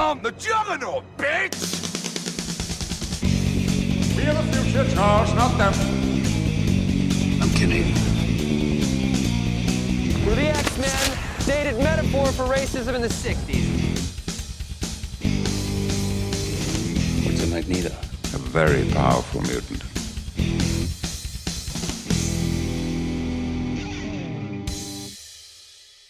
I'm the Juggernaut, bitch! We are the future, Charles, not them. I'm kidding. We're the X-Men, dated metaphor for racism in the 60s. What's a Magneto? A very powerful mutant.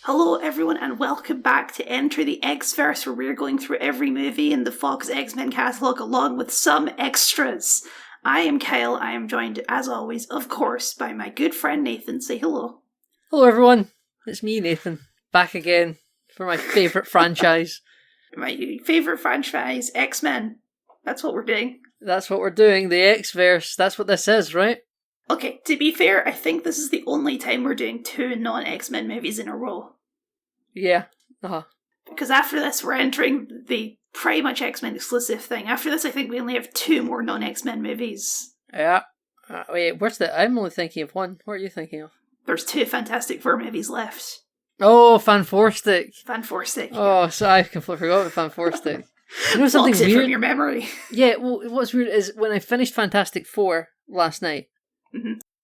Hello everyone and welcome back to Enter the X-Verse, where we're going through every movie in the Fox X-Men catalogue along with some extras. I am Kyle. I am joined, as always, of course, by my good friend Nathan. Say hello. Hello everyone, it's me Nathan, back again for my favourite franchise. My favourite franchise, X-Men. That's what we're doing. That's what we're doing, the X-Verse, that's what this is, right? Okay, to be fair, I think this is the only time we're doing two non-X-Men movies in a row. Yeah, Because after this, we're entering the pretty much X-Men exclusive thing. After this, I think we only have two more non-X-Men movies. Yeah. Wait, I'm only thinking of one. What are you thinking of? There's two Fantastic Four movies left. Oh, Fanforstic. Fanforstic. Oh, so I completely forgot about Fanforstic. You know something Blocks it weird? from your memory. Yeah, well, what's weird is when I finished Fantastic Four last night,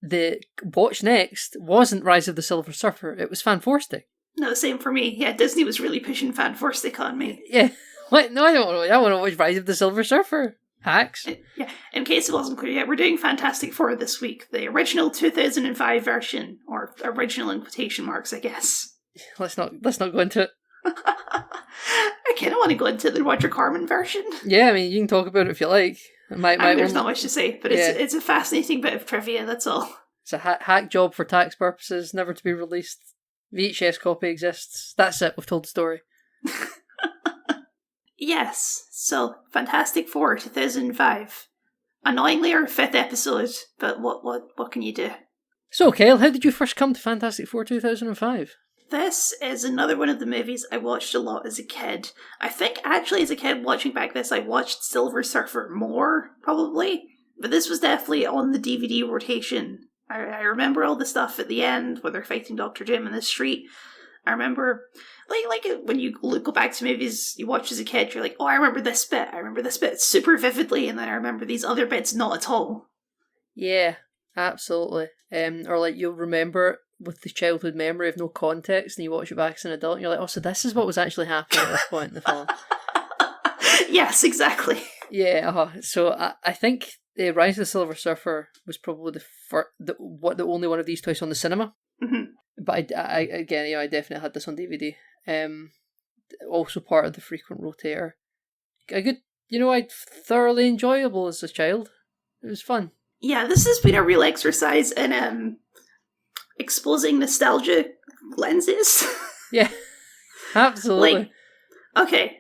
the watch next wasn't Rise of the Silver Surfer, it was Fanforstic. No, same for me. Yeah, Disney was really pushing Fanforstic on me. Yeah. What? No, I want to watch Rise of the Silver Surfer. Hacks. Yeah, in case it wasn't clear yet, we're doing Fantastic Four this week. The original 2005 version, or original in quotation marks, I guess. Let's not go into it. I kind of want to go into the Roger Corman version. Yeah, I mean, you can talk about it if you like. There's not much to say, but it's a fascinating bit of trivia, that's all. It's a hack job for tax purposes, never to be released. VHS copy exists. That's it, we've told the story. Yes, so Fantastic Four 2005. Annoyingly our fifth episode, but what can you do? So, Kyle, how did you first come to Fantastic Four 2005? This is another one of the movies I watched a lot as a kid. I think actually as a kid watching back this, I watched Silver Surfer more, probably. But this was definitely on the DVD rotation. I remember all the stuff at the end, where they're fighting Dr. Doom in the street. I remember, like when you go back to movies you watch as a kid, you're like, oh, I remember this bit super vividly, and then I remember these other bits not at all. Yeah, absolutely. Or like you'll remember with the childhood memory of no context, and you watch it back as an adult, and you're like, oh, so this is what was actually happening at this point in the film. Yes, exactly. Yeah, so I think Rise of the Silver Surfer was probably the only one of these twice on the cinema. Mm-hmm. But I definitely had this on DVD. Also part of the frequent rotator. I thoroughly enjoyable as a child. It was fun. Yeah, this has been a real exercise in exposing nostalgia lenses. Yeah, absolutely. Okay,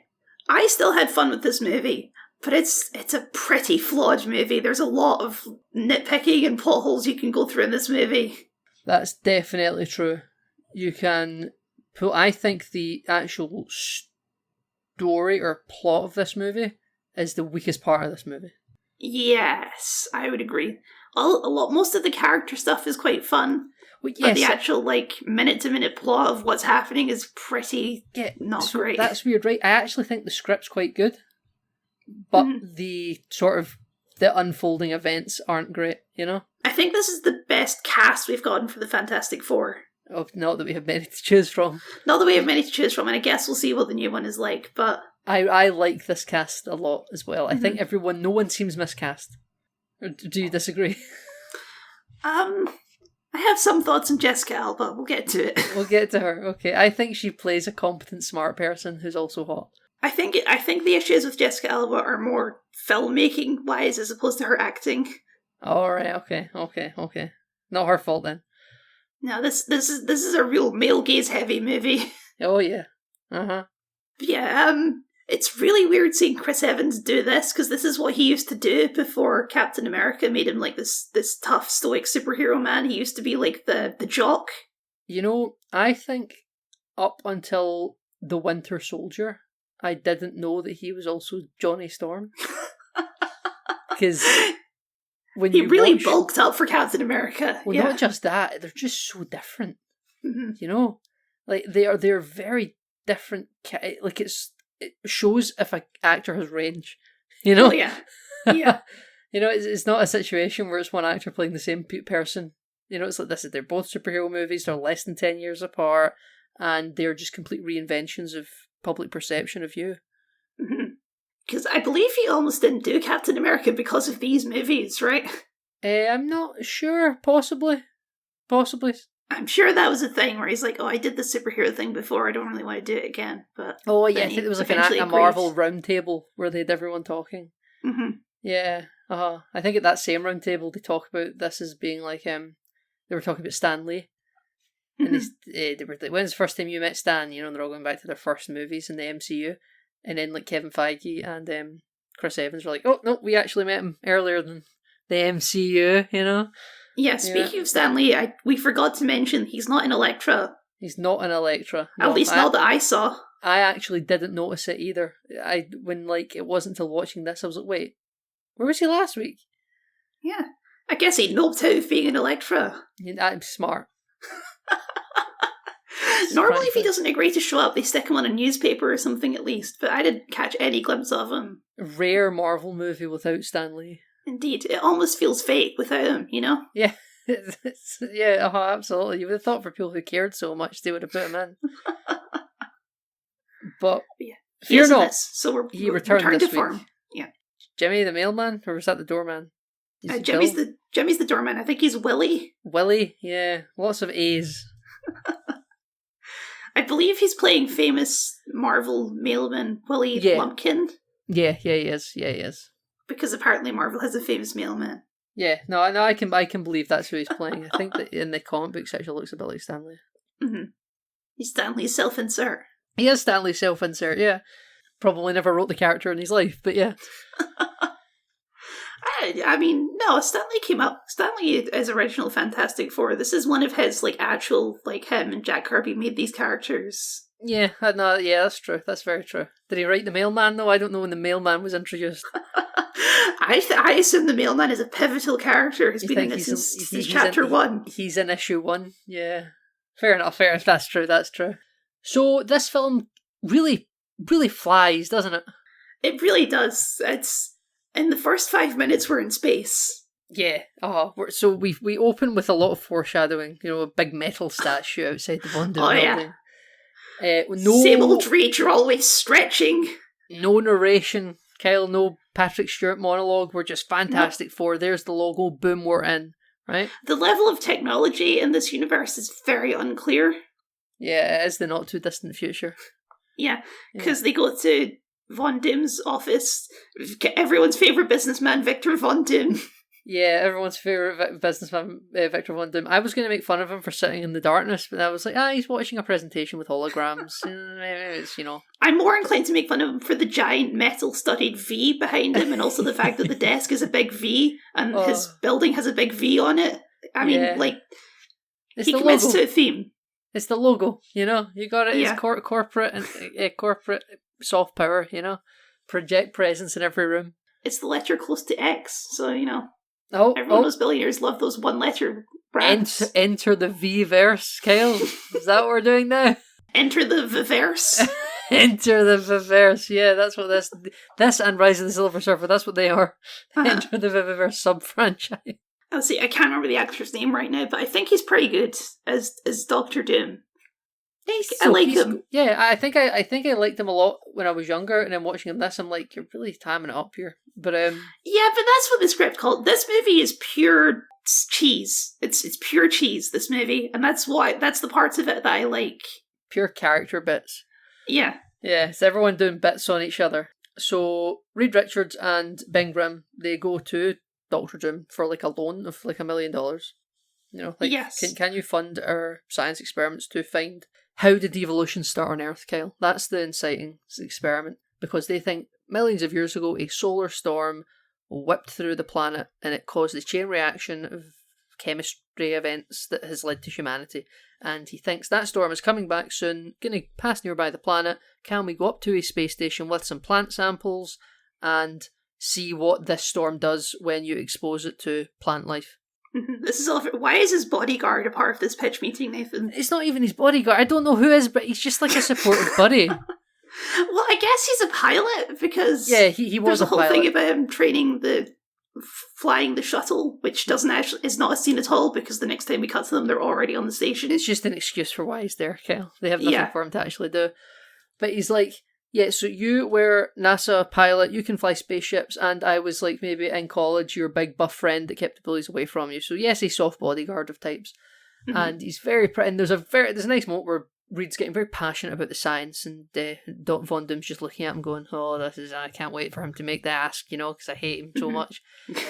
I still had fun with this movie, but it's a pretty flawed movie. There's a lot of nitpicking and plot holes you can go through in this movie. That's definitely true. You can I think the actual story or plot of this movie is the weakest part of this movie. Yes, I would agree. Most of the character stuff is quite fun. Well, yes, but the actual minute-to-minute plot of what's happening is pretty not great. That's weird, right? I actually think the script's quite good, but the sort of the unfolding events aren't great, you know? I think this is the best cast we've gotten for the Fantastic Four. Oh, not that we have many to choose from. Not that we have many to choose from, and I guess we'll see what the new one is like, but... I like this cast a lot as well. I think no one seems miscast. Or do you disagree? I have some thoughts on Jessica Alba. We'll get to it. We'll get to her. Okay, I think she plays a competent, smart person who's also hot. I think the issues with Jessica Alba are more filmmaking wise as opposed to her acting. All right. Okay. Not her fault then. No, this is a real male gaze heavy movie. Oh yeah. Yeah. It's really weird seeing Chris Evans do this, because this is what he used to do before Captain America made him like this tough, stoic superhero man. He used to be like the jock. You know, I think up until The Winter Soldier, I didn't know that he was also Johnny Storm. Because when he really bulked up for Captain America. Well, not just that, they're just so different. You know, like they're very different. Like it's it shows if an actor has range. You know? Oh, yeah. Yeah. You know, it's not a situation where it's one actor playing the same person. You know, it's like they're both superhero movies, they're less than 10 years apart, and they're just complete reinventions of public perception of you. Because I believe he almost didn't do Captain America because of these movies, right? I'm not sure. Possibly. I'm sure that was a thing where he's like, oh, I did the superhero thing before, I don't really want to do it again. But Oh, yeah, I think there was like eventually a agreed. Marvel roundtable where they had everyone talking. Mm-hmm. Yeah, I think at that same roundtable they talk about this as being like, they were talking about Stan Lee. And they were like, when's the first time you met Stan? You know, and they're all going back to their first movies in the MCU. And then like Kevin Feige and Chris Evans were like, oh, no, we actually met him earlier than the MCU, you know? Yeah, speaking of Stan Lee, we forgot to mention he's not in Elektra. He's not an Elektra. At least not that I saw. I actually didn't notice it either. When it wasn't until watching this, I was like, wait, where was he last week? Yeah. I guess he noped out of being an Elektra. I'm smart. Normally, if he doesn't agree to show up, they stick him on a newspaper or something at least, but I didn't catch any glimpse of him. Rare Marvel movie without Stan Lee. Indeed, it almost feels fake without him, you know? Yeah. Yeah, absolutely. You would have thought for people who cared so much, they would have put him in. But Yeah. fear not, so he we're returned returned this to form. Yeah. Jimmy the mailman, or was that the doorman? Jimmy's the doorman. I think he's Willie. Willie, yeah. Lots of A's. I believe he's playing famous Marvel mailman Willie Lumpkin. Yeah, he is. Because apparently Marvel has a famous mailman. Yeah, no, I can believe that's who he's playing. I think that in the comic books actually looks a bit like Stanley. Mm-hmm. He's Stanley's self-insert. He is Stanley's self-insert, yeah. Probably never wrote the character in his life, but yeah. I mean, no, Stanley came up. Stanley is original Fantastic Four. This is one of his, actual, him and Jack Kirby made these characters. Yeah, no, yeah, that's true. That's very true. Did he write the mailman, though? I don't know when the mailman was introduced. I assume the mailman is a pivotal character. He's been in it since chapter 1. He's in issue 1, yeah. Fair enough, that's true. So, this film really, really flies, doesn't it? It really does. It's... In the first 5 minutes, we're in space. Yeah. So we open with a lot of foreshadowing. You know, a big metal statue outside the Von Doom building. Same old rage, you're always stretching. No narration, Kyle. No Patrick Stewart monologue. We're just Fantastic Four. There's the logo. Boom, we're in. Right. The level of technology in this universe is very unclear. Yeah, it is the not too distant future. Yeah, because they go to Von Doom's office. Everyone's favourite businessman, Victor Von Doom. Yeah, everyone's favourite businessman, Victor Von Doom. I was going to make fun of him for sitting in the darkness, but I was like, he's watching a presentation with holograms. It's, I'm more inclined to make fun of him for the giant metal-studded V behind him, and also the fact that the desk is a big V, and his building has a big V on it. I mean, it's he commits to a theme. It's the logo, you got it. Yeah. It's corporate and corporate soft power, project presence in every room. It's the letter close to X, so everyone knows billionaires love those one-letter brands. Enter the V-verse, Kyle. Is that what we're doing now? Enter the V-verse. Enter the V-verse. Yeah, that's what this and Rise of the Silver Surfer. That's what they are. Enter the V-verse sub-franchise. See, I can't remember the actor's name right now, but I think he's pretty good as Doctor Doom. I like him. Yeah, I think I liked him a lot when I was younger, and then watching him this, I'm like, you're really tamming it up here. But yeah, but that's what the script called. This movie is pure cheese. It's pure cheese. This movie, and that's the parts of it that I like. Pure character bits. Yeah. Yeah, it's everyone doing bits on each other. So Reed Richards and Ben Grimm, they go to Doctor Doom for a loan of $1 million. Yes. Can you fund our science experiments to find how did evolution start on Earth, Kyle? That's the inciting experiment, because they think millions of years ago a solar storm whipped through the planet and it caused a chain reaction of chemistry events that has led to humanity. And he thinks that storm is coming back soon, going to pass nearby the planet. Can we go up to a space station with some plant samples and see what this storm does when you expose it to plant life? This is all. Why is his bodyguard a part of this pitch meeting, Nathan? It's not even his bodyguard. I don't know who is, but he's just like a supportive buddy. Well, I guess he's a pilot because Yeah, he was there's a whole pilot. thing about him training flying the shuttle, which doesn't actually is not a scene at all because the next time we cut to them, they're already on the station. It's just an excuse for why he's there, Kyle. They have nothing Yeah. for him to actually do. But he's like, yeah, so you were NASA pilot, you can fly spaceships, and I was like maybe in college, your big buff friend that kept the bullies away from you. So yes, he's soft bodyguard of types. Mhm. And he's very and there's a nice moment where Reed's getting very passionate about the science, and Von Doom's just looking at him going, oh, I can't wait for him to make the ask, because I hate him so Mhm. much.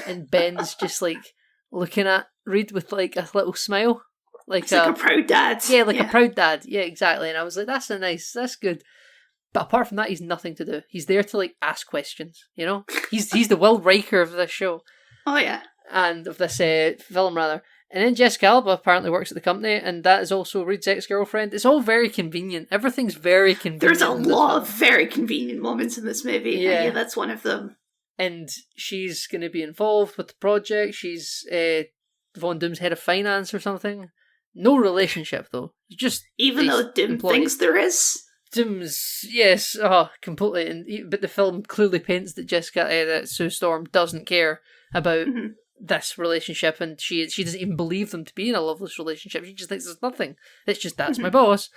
And Ben's just like looking at Reed with like a little smile. He's like a proud dad. Yeah, like a proud dad. Yeah, exactly. And I was like, that's good. But apart from that, he's nothing to do. He's there to like ask questions, He's the Will Riker of this show. Oh yeah. And of this film, rather. And then Jessica Alba apparently works at the company, and that is also Reed's ex-girlfriend. It's all very convenient. Everything's very convenient. There's a lot of very convenient moments in this movie. Yeah. Yeah, that's one of them. And she's going to be involved with the project. She's Von Doom's head of finance or something. No relationship, though. Just Even though Doom employee. thinks there is. Doom's, yes, completely. But the film clearly paints that that Sue Storm doesn't care about Mhm. this relationship, and she doesn't even believe them to be in a loveless relationship. She just thinks there's nothing. It's just that's my boss.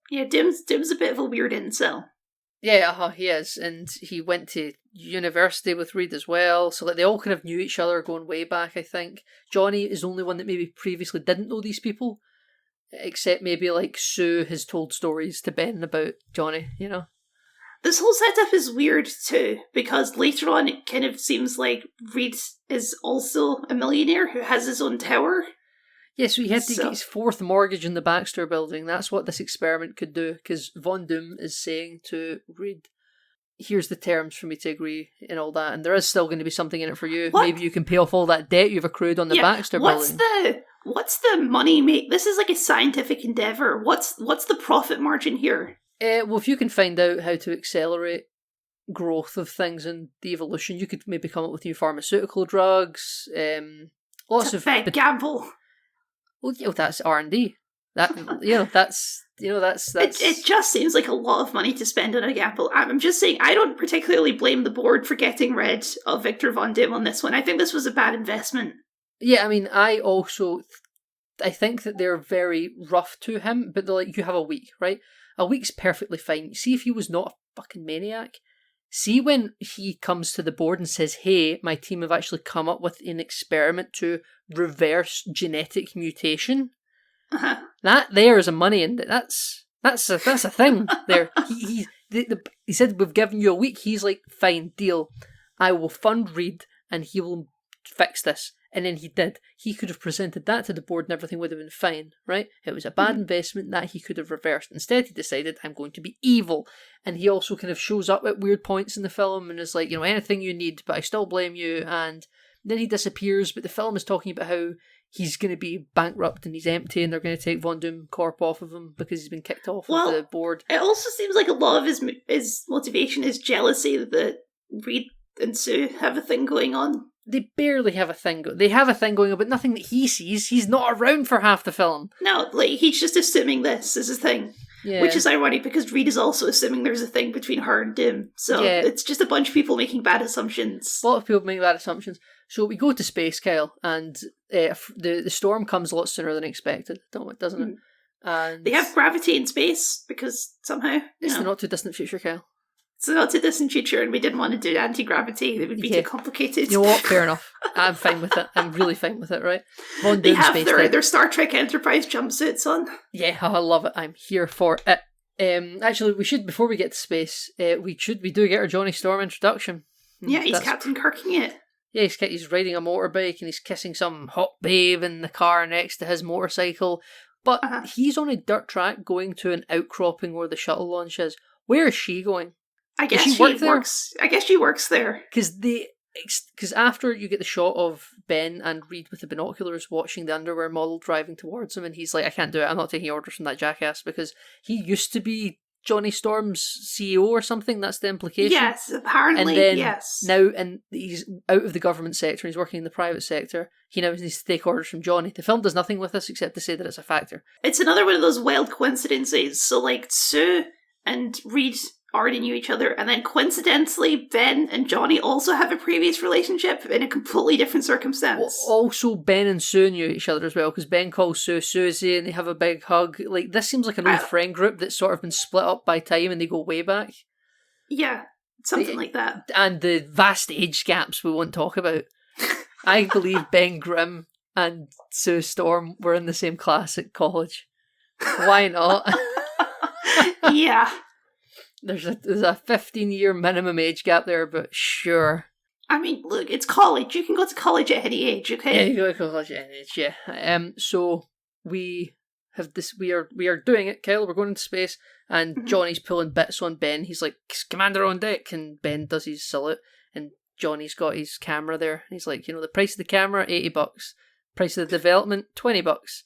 Yeah, Doom's a bit of a weird incel. Yeah, he is, and he went to university with Reed as well, so like they all kind of knew each other going way back. I think Johnny is the only one that maybe previously didn't know these people, except maybe like Sue has told stories to Ben about Johnny. This whole setup is weird too, because later on it kind of seems like Reed is also a millionaire who has his own tower. Yeah, so he had to So- get his fourth mortgage in the Baxter building. That's what this experiment could do, because Von Doom is saying to Reed, here's the terms for me to agree and all that, and there is still going to be something in it for you. What? Maybe you can pay off all that debt you've accrued on the Baxter building. What's the money make? This is like a scientific endeavor. What's the profit margin here? Well, if you can find out how to accelerate growth of things and the evolution, you could maybe come up with new pharmaceutical drugs. Lots It's a of big gamble. well, that's R&D. That's It just seems like a lot of money to spend on a gamble. I'm just saying, I don't particularly blame the board for getting rid of Victor Von Doom on this one. I think this was a bad investment. Yeah, I mean, I think that they're very rough to him, but they're like, you have a week, right? A week's perfectly fine. See if he was not a fucking maniac. See when he comes to the board and says, hey, my team have actually come up with an experiment to reverse genetic mutation. Uh-huh. That there is a money in it. That's a thing there. He said, we've given you a week. He's like, fine, deal. I will fund Reed and he will fix this. And then he did. He could have presented that to the board and everything would have been fine, right? It was a bad investment that he could have reversed. Instead, he decided, I'm going to be evil. And he also kind of shows up at weird points in the film and is like, anything you need, but I still blame you. And then he disappears, but the film is talking about how he's going to be bankrupt and he's empty and they're going to take Von Doom Corp off of him because he's been kicked off of the board. It also seems like a lot of his motivation is jealousy that Reed and Sue have a thing going on. They barely have a thing going. They have a thing going on, but nothing that he sees. He's not around for half the film. No, like, he's just assuming this is a thing. Yeah. Which is ironic because Reed is also assuming there's a thing between her and Doom. So Yeah. it's just a bunch of people making bad assumptions. A lot of people make bad assumptions. So we go to space, Kyle, and the storm comes a lot sooner than expected, doesn't it? And They have gravity in space because somehow, it's the not too distant future, Kyle. it's not too distant future and we didn't want to do anti-gravity. It would be Yeah. too complicated. You know what? Fair enough. I'm fine with it. I'm really fine with it, right? Von They Doom have space their, time. their Star Trek Enterprise jumpsuits on. Yeah, I love it. I'm here for it. Actually, we should, before we get to space, we do get our Johnny Storm introduction. Yeah, he's That's- Captain Kirking it. Yeah, he's riding a motorbike and he's kissing some hot babe in the car next to his motorcycle. But he's on a dirt track going to an outcropping where the shuttle launch is. Where is she going? I guess she she work there? works. I guess she works there. Because after you get the shot of Ben and Reed with the binoculars watching the underwear model driving towards him, and he's like, I can't do it, I'm not taking orders from that jackass, because he used to be Johnny Storm's CEO or something, that's the implication. Yes, apparently, And then yes. now, and he's out of the government sector, he's working in the private sector, he now needs to take orders from Johnny. The film does nothing with this except to say that it's a factor. It's another one of those wild coincidences. So, like, Sue and Reed already knew each other, and then coincidentally, Ben and Johnny also have a previous relationship in a completely different circumstance. Also, Ben and Sue knew each other as well, because Ben calls Sue Susie and they have a big hug. Like, this seems like an old friend group that's sort of been split up by time and they go way back. Yeah, something like that. And the vast age gaps we won't talk about. I believe Ben Grimm and Sue Storm were in the same class at college. Why not? Yeah. There's a 15-year minimum age gap there, but sure. I mean, look, it's college. You can go to college at any age, okay? Yeah, you go to college at any age, yeah. So we have this. We are doing it, Kyle. We're going into space, and Johnny's pulling bits on Ben. He's like, "Commander on deck," and Ben does his salute, and Johnny's got his camera there, and he's like, the price of the camera, $80. Price of the development, $20.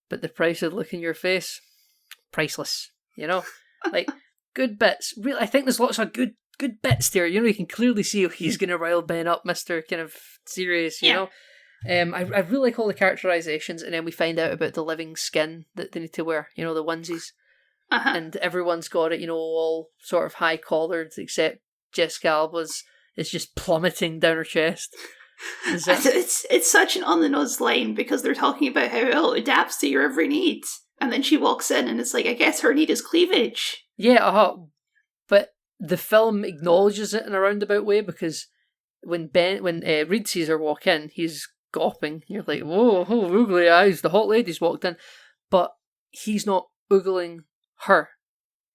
But the price of the look in your face, priceless. Like, good bits. Really, I think there's lots of good bits there. You can clearly see he's going to rile Ben up, Mr. kind of serious, you know. I really like all the characterizations, and then we find out about the living skin that they need to wear, the onesies. Uh-huh. And everyone's got it, all sort of high collared, except Jessica Alba's is just plummeting down her chest. It's such an on the nose line, because they're talking about how it adapts to your every need, and then she walks in and it's like, I guess her need is cleavage. Yeah, but the film acknowledges it in a roundabout way, because when Reed sees her walk in, he's gawping. You're like, whoa, oogly eyes, the hot lady's walked in. But he's not oogling her.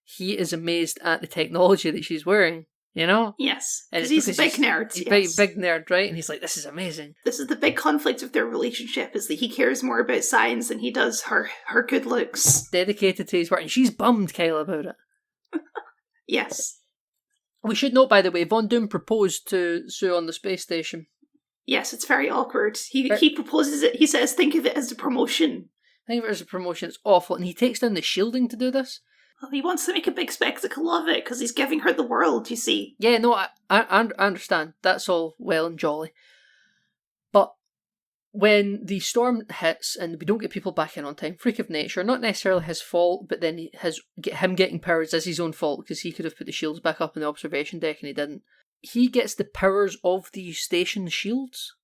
He is amazed at the technology that she's wearing, Yes, because he's a big nerd. He's big nerd, right? And he's like, this is amazing. This is the big conflict of their relationship, is that he cares more about science than he does her good looks. Dedicated to his work, and she's bummed, Kyle, about it. Yes. We should note, by the way, Von Doom proposed to Sue on the space station. Yes, it's very awkward. He proposes it. He says, think of it as a promotion. Think of it as a promotion. It's awful. And he takes down the shielding to do this. Well, he wants to make a big spectacle of it, because he's giving her the world, you see. Yeah, no, I understand. That's all well and jolly. But when the storm hits and we don't get people back in on time, freak of nature, not necessarily his fault, but then him getting powers is his own fault, because he could have put the shields back up on the observation deck and he didn't. He gets the powers of the station shields.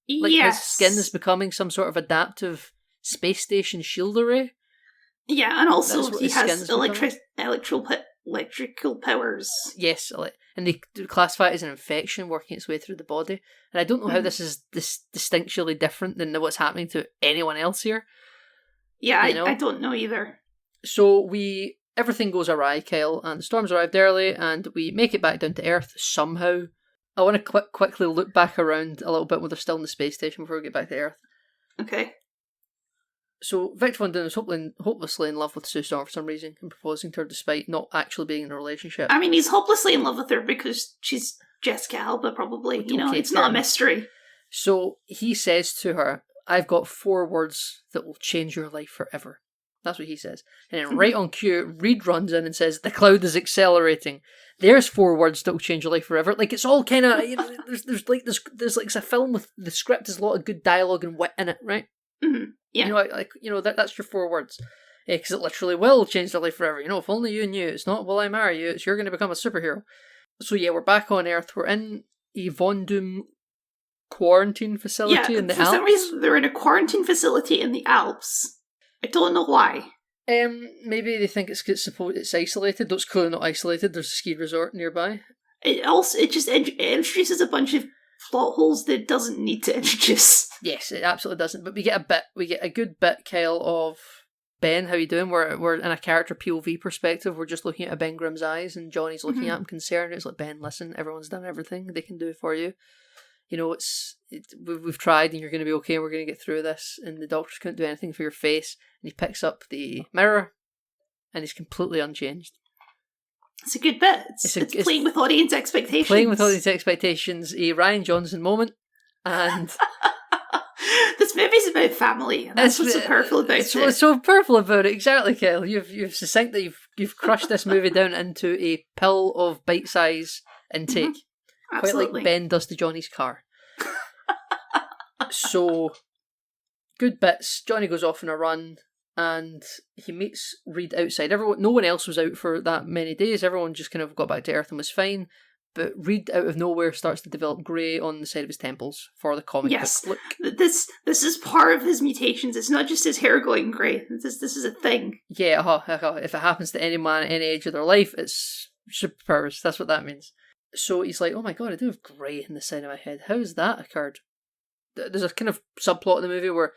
Like, yes. His skin is becoming some sort of adaptive space station shield array. Yeah, and also he has becoming. electrical powers. Yes, and they classify it as an infection working its way through the body. And I don't know how this is distinctually different than what's happening to anyone else here. Yeah, I don't know either. So everything goes awry, Kyle, and the storm's arrived early, and we make it back down to Earth somehow. I want to quickly look back around a little bit when they're still in the space station before we get back to Earth. Okay. So Victor Von Doom is hopelessly in love with Sue Storm for some reason and proposing to her despite not actually being in a relationship. I mean, he's hopelessly in love with her because she's Jessica Alba, probably. Okay, it's not a mystery. So he says to her, I've got 4 words that will change your life forever. That's what he says. And then right on cue, Reed runs in and says, the cloud is accelerating. There's 4 words that will change your life forever. Like, it's all kind of, there's like it's a film with the script has a lot of good dialogue and wit in it, right? Mm-hmm. Yeah. That's your 4 words. Because it literally will change their life forever. If only you knew. It's not, will I marry you? It's you're going to become a superhero. So yeah, we're back on Earth. We're in a Von Doom quarantine facility in the Alps. For some reason, they're in a quarantine facility in the Alps. I don't know why. Maybe they think it's isolated. Though it's clearly not isolated. There's a ski resort nearby. It just introduces a bunch of plot holes that it doesn't need to introduce. Yes, it absolutely doesn't. But we get a good bit, Kyle, of Ben. How you doing? We're in a character POV perspective. We're just looking at Ben Grimm's eyes, and Johnny's looking at him concerned. It's like, Ben, listen, everyone's done everything they can do for you. We've tried, and you're going to be okay, and we're going to get through this. And the doctors couldn't do anything for your face. And he picks up the mirror, and he's completely unchanged. It's a good bit. It's playing with audience expectations. Playing with audience expectations, a Ryan Johnson moment, and this movie's about family. And that's what's so powerful about it. What's so powerful about it, exactly, Kyle. You've succinctly you've crushed this movie down into a pill of bite-size intake, quite like Ben does to Johnny's car. So, good bits. Johnny goes off on a run, and he meets Reed outside. No one else was out for that many days. Everyone just kind of got back to Earth and was fine. But Reed, out of nowhere, starts to develop grey on the side of his temples for the comic book look. This is part of his mutations. It's not just his hair going grey. This is a thing. Yeah, if it happens to any man at any age of their life, it's superpowers. That's what that means. So he's like, oh my god, I do have grey in the side of my head. How has that occurred? There's a kind of subplot in the movie where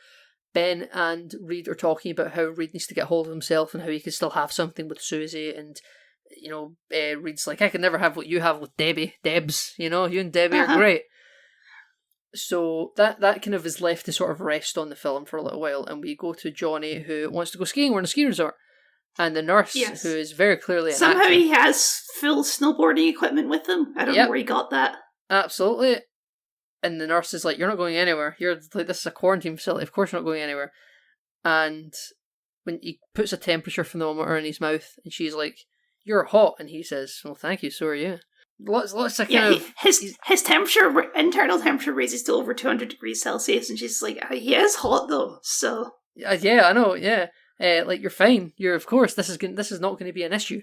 Ben and Reed are talking about how Reed needs to get hold of himself and how he can still have something with Susie, and Reed's like, I can never have what you have with Debs, you and Debbie are great. So that kind of is left to sort of rest on the film for a little while, and we go to Johnny, who wants to go skiing. We're in a ski resort. And the nurse, who is very clearly an somehow actor. He has full snowboarding equipment with him. I don't know where he got that. Absolutely. And the nurse is like, you're not going anywhere. This is a quarantine facility. Of course you're not going anywhere. And when he puts a temperature thermometer in his mouth, and she's like, you're hot. And he says, well, thank you, so are you. Lots of kind of... His internal temperature raises to over 200 degrees Celsius, and she's like, he is hot though, so... Yeah, I know, yeah. You're fine. Of course, this is not going to be an issue.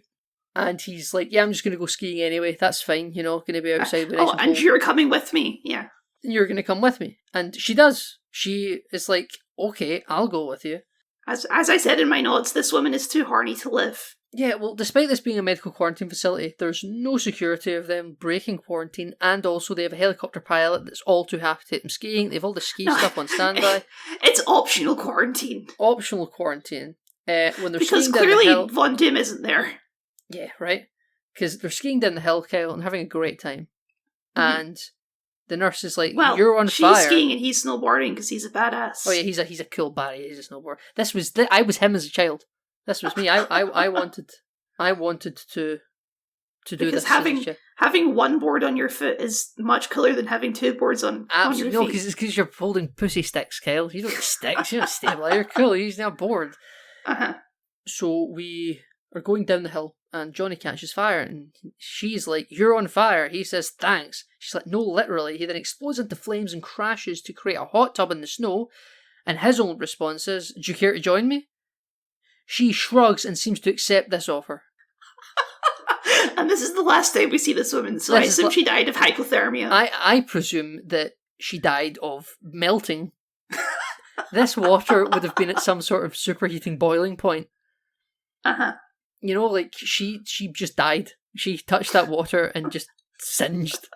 And he's like, yeah, I'm just going to go skiing anyway. That's fine, going to be outside. And you're coming with me, yeah. You're going to come with me. And she does. She is like, okay, I'll go with you. As I said in my notes, this woman is too horny to live. Yeah, well, despite this being a medical quarantine facility, there's no security of them breaking quarantine, and also they have a helicopter pilot that's all too happy to take them skiing. They have all the ski stuff on standby. It's optional quarantine. Optional quarantine. When they're because skiing clearly down the hill, Von Doom isn't there. Yeah, right? Because they're skiing down the hill, Kyle, and having a great time. Mm-hmm. And the nurse is like, you're on she's fire. She's skiing and he's snowboarding because he's a badass. Oh yeah, he's a cool baddie. He's a snowboarder. I was him as a child. This was me. I wanted to do because this. having one board on your foot is much cooler than having two boards on your feet. No, because you're holding pussy sticks, Kyle. You don't need sticks. You don't stabilize. You're cool. You're using a board. So we are going down the hill, and Johnny catches fire, and she's like, "You're on fire." He says, "Thanks." She's like, "No, literally." He then explodes into flames and crashes to create a hot tub in the snow. And his only response is, "Do you care to join me?" She shrugs and seems to accept this offer. And this is the last time we see this woman, so I assume she died of hypothermia. I presume that she died of melting. This water would have been at some sort of superheating boiling point. She just died. She touched that water and just singed.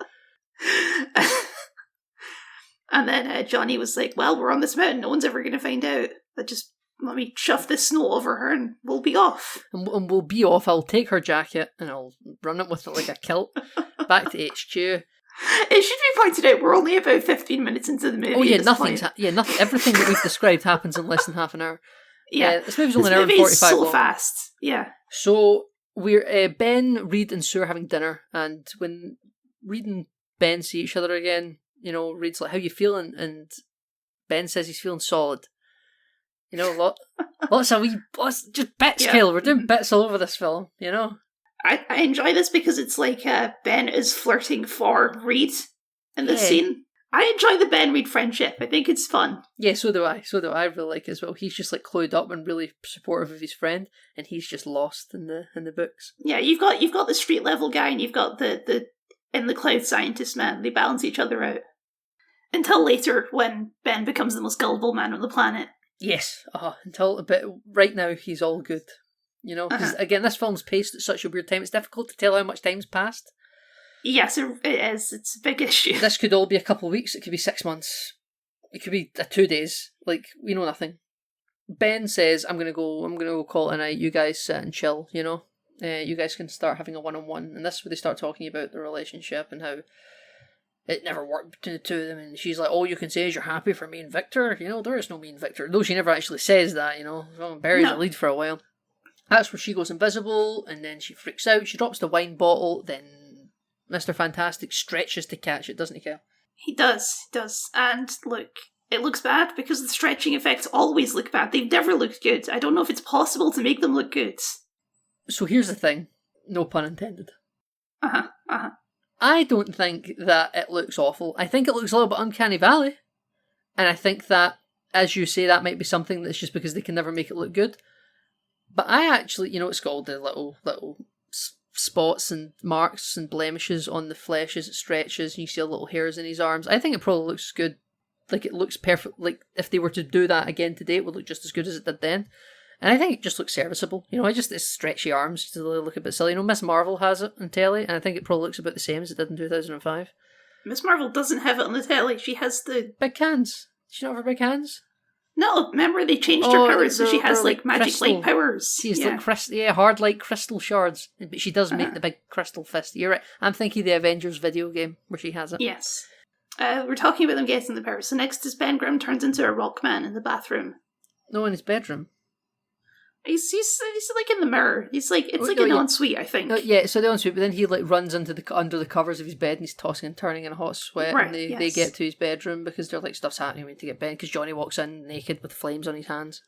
And then Johnny was like, well, we're on this mountain, no one's ever going to find out. Just let me shove this snow over her and we'll be off. And we'll be off. I'll take her jacket and I'll run it with it like a kilt back to HQ. It should be pointed out we're only about 15 minutes into the movie. Oh yeah, nothing. Everything that we've described happens in less than half an hour. Yeah, this movie's only an hour and 45 so long. Fast. Yeah. So we're Ben, Reed, and Sue are having dinner, and when Reed and Ben see each other again, Reed's like, "How you feeling?" And Ben says he's feeling solid. Lots of just bits, yeah. Kyle. We're doing bits all over this film, I enjoy this because it's like Ben is flirting for Reed in this scene. I enjoy the Ben Reed friendship. I think it's fun. Yeah, so do I. I really like it as well. He's just like clued up and really supportive of his friend, and he's just lost in the books. Yeah, you've got the street level guy, and you've got the in the cloud scientist man. They balance each other out until later when Ben becomes the most gullible man on the planet. Yes, but right now he's all good. Because again, this film's paced at such a weird time. It's difficult to tell how much time's passed. Yes, it is. It's a big issue. This could all be a couple of weeks. It could be 6 months. It could be 2 days. Like, we know nothing. Ben says, I'm gonna go call it a night. You guys sit and chill, you guys can start having a one-on-one. And this is where they start talking about the relationship and how it never worked between the two of them. And she's like, all you can say is you're happy for me and Victor. There is no me and Victor. Though she never actually says that, buries the lead for a while. That's where she goes invisible, and then she freaks out. She drops the wine bottle, then Mr. Fantastic stretches to catch it, doesn't he, Kel? He does. And look, it looks bad because the stretching effects always look bad. They've never looked good. I don't know if it's possible to make them look good. So here's the thing. No pun intended. I don't think that it looks awful. I think it looks a little bit Uncanny Valley. And I think that as you say, that might be something that's just because they can never make it look good. But I actually, it's got all the little spots and marks and blemishes on the flesh as it stretches, and you see little hairs in his arms. I think it probably looks good. Like, it looks perfect. Like, if they were to do that again today, it would look just as good as it did then. And I think it just looks serviceable. It's stretchy arms to look a bit silly. Miss Marvel has it on telly, and I think it probably looks about the same as it did in 2005. Miss Marvel doesn't have it on the telly. She has the... Big hands. Does she not have her big hands? No, remember they changed her powers, so she has they're like magic crystal. light powers. She's like hard like crystal shards. But she does make the big crystal fist. You're right. I'm thinking the Avengers video game where she has it. Yes. We're talking about them getting the powers. So next is Ben Grimm turns into a rock man in the bathroom. No, in his bedroom. He's like in the mirror. He's like it's an ensuite, I think. No, yeah, so the ensuite, but then he like runs into under the covers of his bed and he's tossing and turning in a hot sweat. Right, and they get to his bedroom because they're like stuff's happening. We need to get Ben because Johnny walks in naked with flames on his hands.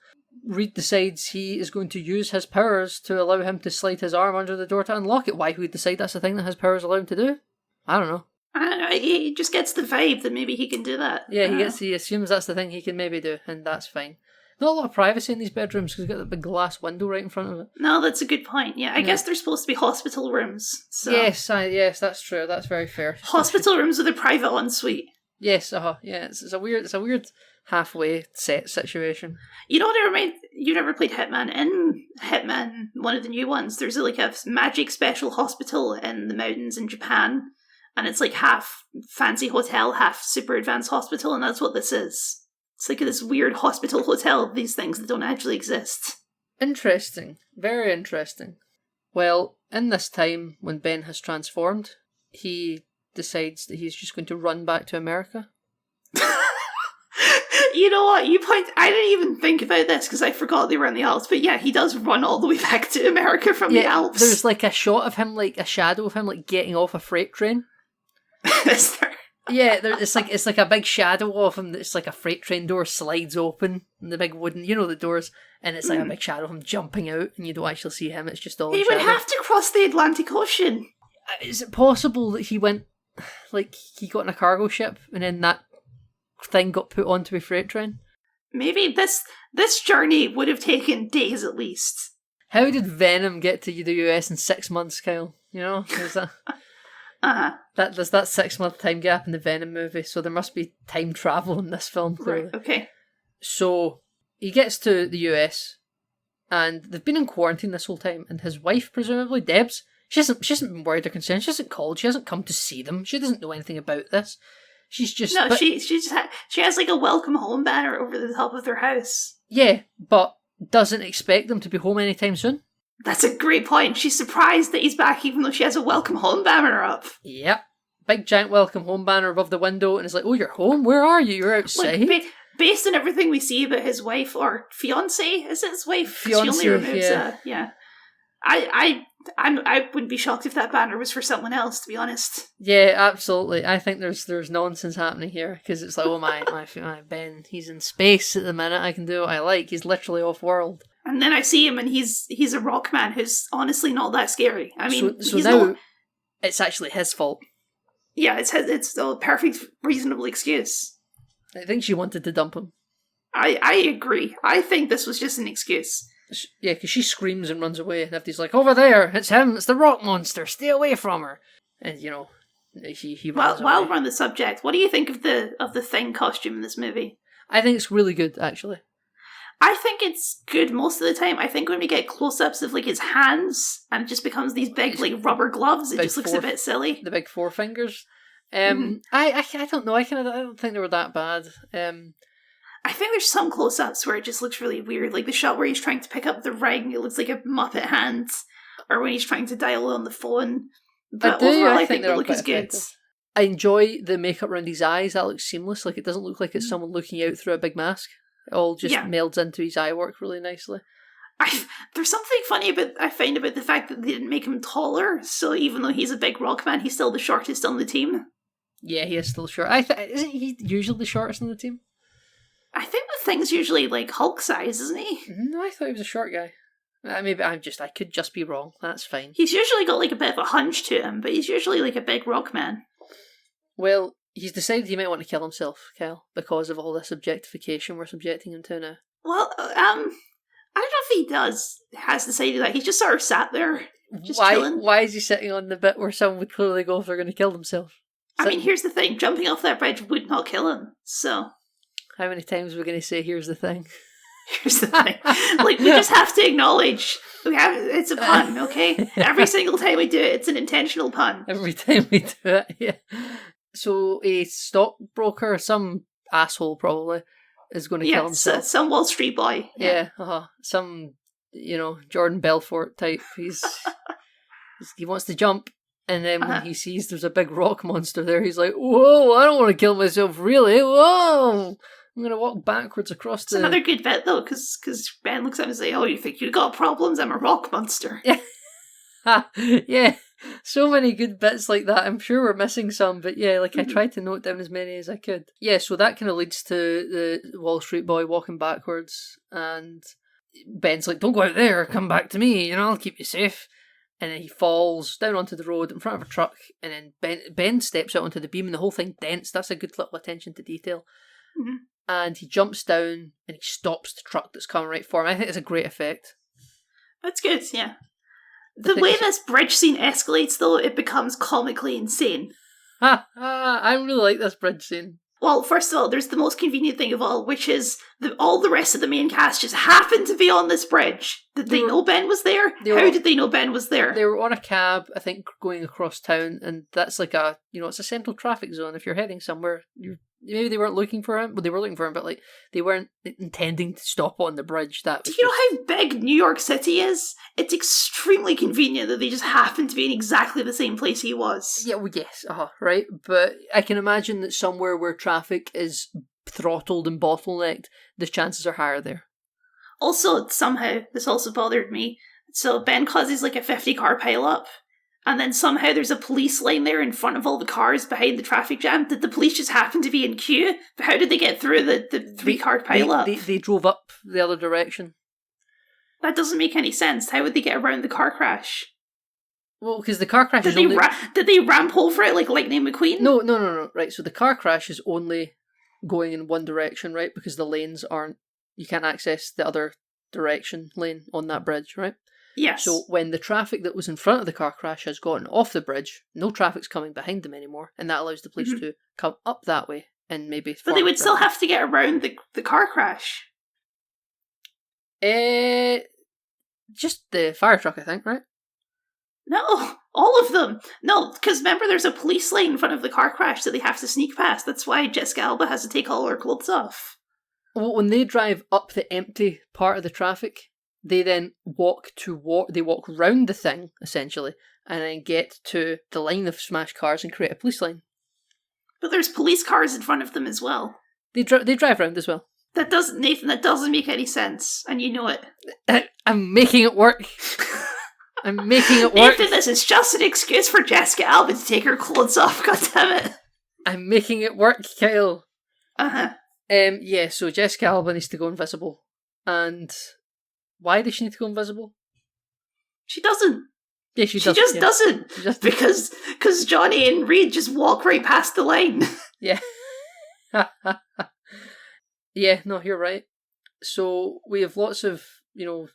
Reed decides he is going to use his powers to allow him to slide his arm under the door to unlock it. Why would he decide that's the thing that his powers allow him to do? I don't know. I don't know. He just gets the vibe that maybe he can do that. Yeah, he assumes that's the thing he can maybe do, and that's fine. Not a lot of privacy in these bedrooms because he's got that big glass window right in front of it. No, that's a good point. Yeah, I guess they're supposed to be hospital rooms. So. Yes, that's true. That's very fair. Hospital rooms with a private ensuite. Yes, yeah. It's a weird halfway set situation. You know what I remind? You never played Hitman. In Hitman, one of the new ones, there's like a magic special hospital in the mountains in Japan, and it's like half fancy hotel, half super advanced hospital, and that's what this is. It's like this weird hospital hotel of these things that don't actually exist. Interesting. Very interesting. Well, in this time, when Ben has transformed, he decides that he's just going to run back to America. You know what? I didn't even think about this because I forgot they were in the Alps. But yeah, he does run all the way back to America from the Alps. There's like a shot of him, like a shadow of him, like getting off a freight train. Is there? Yeah, it's like a big shadow of him. It's like a freight train door slides open, and the big wooden, the doors, and it's like a big shadow of him jumping out, and you don't actually see him. It's just all. He would have to cross the Atlantic Ocean. Is it possible that he went, like he got in a cargo ship, and then that thing got put onto a freight train? Maybe this journey would have taken days at least. How did Venom get to the US in 6 months, Kyle? There's that. There's that 6 month time gap in the Venom movie, so there must be time travel in this film, clearly. Right, okay. So he gets to the US, and they've been in quarantine this whole time, and his wife, presumably Debs, she hasn't been worried or concerned. She hasn't called. She hasn't come to see them. She doesn't know anything about this. She's just she has like a welcome home banner over the top of their house. Yeah, but doesn't expect them to be home anytime soon. That's a great point. She's surprised that he's back even though she has a welcome home banner up. Yep. Big giant welcome home banner above the window, and it's like, oh, you're home? Where are you? You're outside. Based on everything we see about his wife, or fiancé, is it his wife? She only removes yeah. I wouldn't be shocked if that banner was for someone else, to be honest. Yeah, absolutely. I think there's nonsense happening here, because it's like, oh, my Ben, he's in space at the minute, I can do what I like, he's literally off-world. And then I see him and he's a rock man who's honestly not that scary. I mean, so now it's actually his fault. Yeah, it's a perfect, reasonable excuse. I think she wanted to dump him. I agree. I think this was just an excuse. Yeah, because she screams and runs away, and Nifty's like, over there, it's him, it's the rock monster, stay away from her. And, he runs away. While we're on the subject, what do you think of the Thing costume in this movie? I think it's really good, actually. I think it's good most of the time. I think when we get close-ups of like his hands and it just becomes these big like rubber gloves, it just looks a bit silly. The big four fingers. I don't know. I don't think they were that bad. I think there's some close-ups where it just looks really weird, like the shot where he's trying to pick up the ring, it looks like a Muppet hand, or when he's trying to dial on the phone. But overall, I think the look is good. I enjoy the makeup around his eyes. That looks seamless. Like it doesn't look like it's someone looking out through a big mask. It all just melds into his eye work really nicely. There's something funny I find about the fact that they didn't make him taller, so even though he's a big rock man, he's still the shortest on the team. Yeah, he is still short. Isn't he usually the shortest on the team? I think the Thing's usually like Hulk size, isn't he? No, I thought he was a short guy. Maybe I could just be wrong. That's fine. He's usually got like a bit of a hunch to him, but he's usually like a big rock man. Well, he's decided he might want to kill himself, Kyle, because of all this objectification we're subjecting him to now. Well, I don't know if he has decided that. He's just sort of sat there, just chilling. Why is he sitting on the bit where someone would clearly go if they're going to kill themselves? I mean, here's the thing. Jumping off that bridge would not kill him, so... How many times are we going to say, here's the thing? Here's the thing. Like, we just have to acknowledge it's a pun, okay? Every single time we do it, it's an intentional pun. Every time we do it, yeah. So a stockbroker, some asshole probably, is going to kill himself. Some Wall Street boy. Yeah, some, Jordan Belfort type. He wants to jump, and then when he sees there's a big rock monster there, he's like, whoa, I don't want to kill myself, really. Whoa! I'm going to walk backwards across It's another good bit, though, because Ben looks at him and says, oh, you think you got problems? I'm a rock monster. Yeah. Yeah. So many good bits like that. I'm sure we're missing some, but yeah, I tried to note down as many as I could. Yeah, so that kind of leads to the Wall Street boy walking backwards, and Ben's like, don't go out there, come back to me, I'll keep you safe. And then he falls down onto the road in front of a truck, and then Ben steps out onto the beam, and the whole thing dents. That's a good little attention to detail. Mm-hmm. And he jumps down, and he stops the truck that's coming right for him. I think it's a great effect. That's good, yeah. The way this bridge scene escalates, though, it becomes comically insane. I really like this bridge scene. Well, first of all, there's the most convenient thing of all, which is all the rest of the main cast just happened to be on this bridge. Did they know Ben was there? How did they know Ben was there? They were on a cab, I think, going across town, and that's like it's a central traffic zone. If you're heading somewhere, maybe they weren't looking for him. Well, they were looking for him, but they weren't intending to stop on the bridge. Do you know how big New York City is? It's extremely convenient that they just happened to be in exactly the same place he was. Yeah, well, yes, right. But I can imagine that somewhere where traffic is throttled and bottlenecked, the chances are higher there. Also, somehow, this also bothered me. So Ben causes like a 50-car pileup, and then somehow there's a police line there in front of all the cars behind the traffic jam. Did the police just happen to be in queue? But how did they get through the 3-car pileup? They drove up the other direction. That doesn't make any sense. How would they get around the car crash? Well, because the car crash did they ramp over it like Lightning McQueen? No. Right, so the car crash is only going in one direction, right? Because the lanes you can't access the other direction lane on that bridge, right? Yes. So when the traffic that was in front of the car crash has gotten off the bridge, no traffic's coming behind them anymore, and that allows the police to come up that way and maybe... But they would still have to get around the car crash. Just the fire truck, I think, right? No, all of them. No, because remember there's a police lane in front of the car crash that they have to sneak past. That's why Jessica Alba has to take all her clothes off. Well, when they drive up the empty part of the traffic, they then walk round the thing, essentially, and then get to the line of smashed cars and create a police line. But there's police cars in front of them as well. They drive round as well. Nathan, that doesn't make any sense, and you know it. I'm making it work. I'm making it work. Nathan, this is just an excuse for Jessica Alba to take her clothes off, goddammit. I'm making it work, Kyle. Uh-huh. Yeah, so Jessica Alba needs to go invisible. And why does she need to go invisible? She doesn't. Yeah, she just doesn't. Because Johnny and Reed just walk right past the line. Yeah. Yeah, no, you're right. So we have lots of,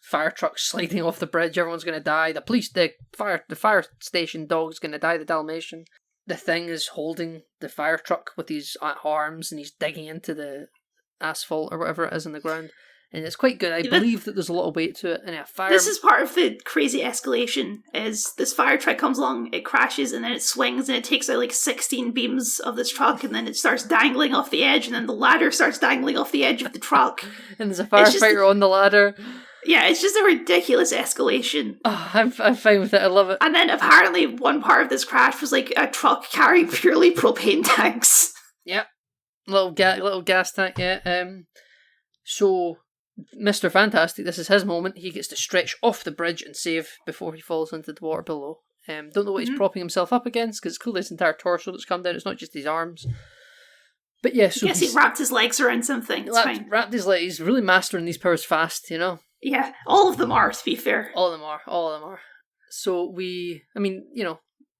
fire trucks sliding off the bridge. Everyone's going to die. The fire station dog's going to die, the Dalmatian. The Thing is holding the fire truck with his arms, and he's digging into the asphalt or whatever it is in the ground. And it's quite good. I believe that there's a lot of weight to it. And this is part of the crazy escalation, is this fire truck comes along, it crashes, and then it swings, and it takes out like 16 beams of this truck, and then it starts dangling off the edge, and then the ladder starts dangling off the edge of the truck. And there's a firefighter on the ladder. Yeah, it's just a ridiculous escalation. Oh, I'm fine with it. I love it. And then apparently one part of this crash was like a truck carrying purely propane tanks. Yep. Little gas tank, yeah. So Mr. Fantastic, this is his moment. He gets to stretch off the bridge and save before he falls into the water below. Don't know what he's propping himself up against, because it's clearly his entire torso that's come down. It's not just his arms. But yeah, so I guess he wrapped his legs around something. It's fine. Wrapped his legs. He's really mastering these powers fast, Yeah, all of them are, to be fair. All of them are. So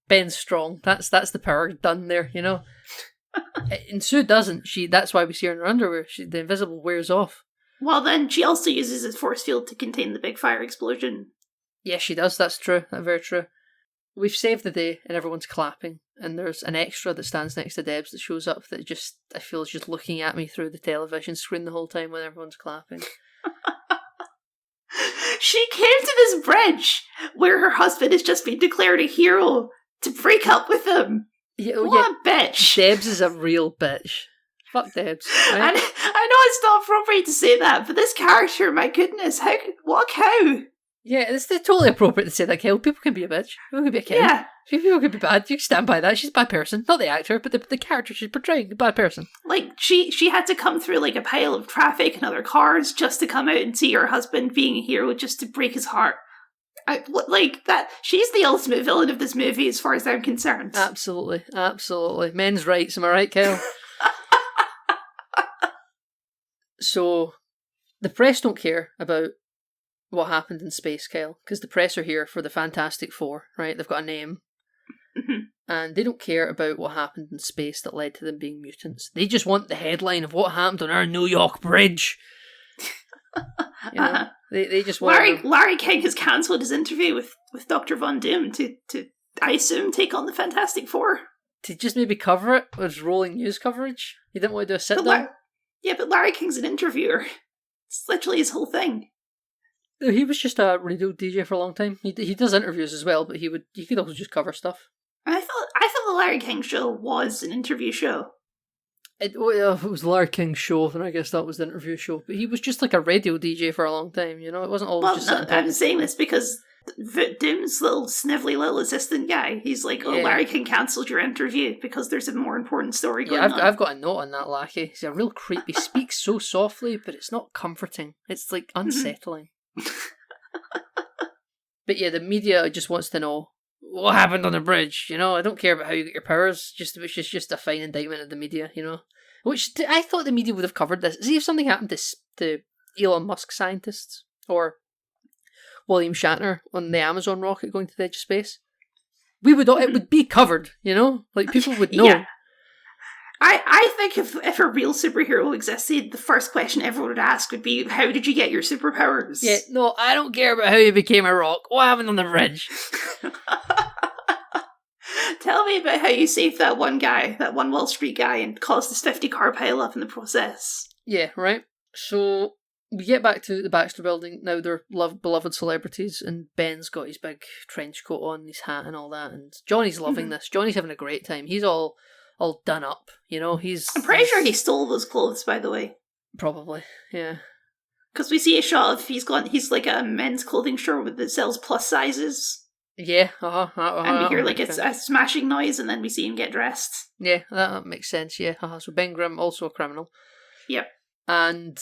Ben's strong. That's the power done there, And Sue doesn't. That's why we see her in her underwear. The invisible wears off. Well, then she also uses his force field to contain the big fire explosion. Yes, she does. That's true. That's very true. We've saved the day and everyone's clapping. And there's an extra that stands next to Debs that shows up that I feel is just looking at me through the television screen the whole time when everyone's clapping. She came to this bridge where her husband has just been declared a hero to break up with him. What a bitch. Debs is a real bitch. Fuck Debs. Right? And I know it's not appropriate to say that, but this character, my goodness, what a cow. Yeah, it's totally appropriate to say that, Kel. People can be a bitch. People can be a kid. Yeah. People can be bad. You can stand by that. She's a bad person. Not the actor, but the character she's portraying, a bad person. Like, she had to come through, like, a pile of traffic and other cars just to come out and see her husband being a hero, just to break his heart. She's the ultimate villain of this movie as far as I'm concerned. Absolutely. Absolutely. Men's rights, am I right, Kel? So, the press don't care about what happened in space, Kyle, because the press are here for the Fantastic Four, right? They've got a name. And they don't care about what happened in space that led to them being mutants. They just want the headline of what happened on our New York bridge. You know, they just want... Larry King has cancelled his interview with Dr. Von Doom to, I assume, take on the Fantastic Four. To just maybe cover it with rolling news coverage? He didn't want to do a sit-down? But Larry King's an interviewer. It's literally his whole thing. He was just a radio DJ for a long time. He does interviews as well, but he could also just cover stuff. I thought the Larry King show was an interview show. If it was Larry King's show, then I guess that was the interview show. But he was just like a radio DJ for a long time, you know? It wasn't always I'm saying this because Doom's little snivelly little assistant guy, he's like, Larry King cancelled your interview because there's a more important story going on. I've got a note on that lackey. He's a real creep. He speaks so softly, but it's not comforting. It's like unsettling. But yeah, the media just wants to know what happened on the bridge. You know, I don't care about how you get your powers. Which is just a fine indictment of the media. You know, which I thought the media would have covered this. See if something happened to Elon Musk scientists or William Shatner on the Amazon rocket going to the edge of space. It would be covered. You know, like people would know. Yeah. I think if a real superhero existed, the first question everyone would ask would be, how did you get your superpowers? Yeah, no, I don't care about how you became a rock. What happened on the bridge? Tell me about how you saved that one guy, that one Wall Street guy, and caused this 50 car pile up in the process. Yeah, right. So we get back to the Baxter Building. Now they're beloved celebrities, and Ben's got his big trench coat on, his hat and all that, and Johnny's loving this. Johnny's having a great time. He's all done up, you know. I'm pretty sure he stole those clothes, by the way. Probably, yeah. Because we see a shot of he's like a men's clothing store that sells plus sizes. Yeah, and we hear like it's a smashing noise, and then we see him get dressed. Yeah, that makes sense. Yeah, so Ben Grimm, also a criminal. Yep. And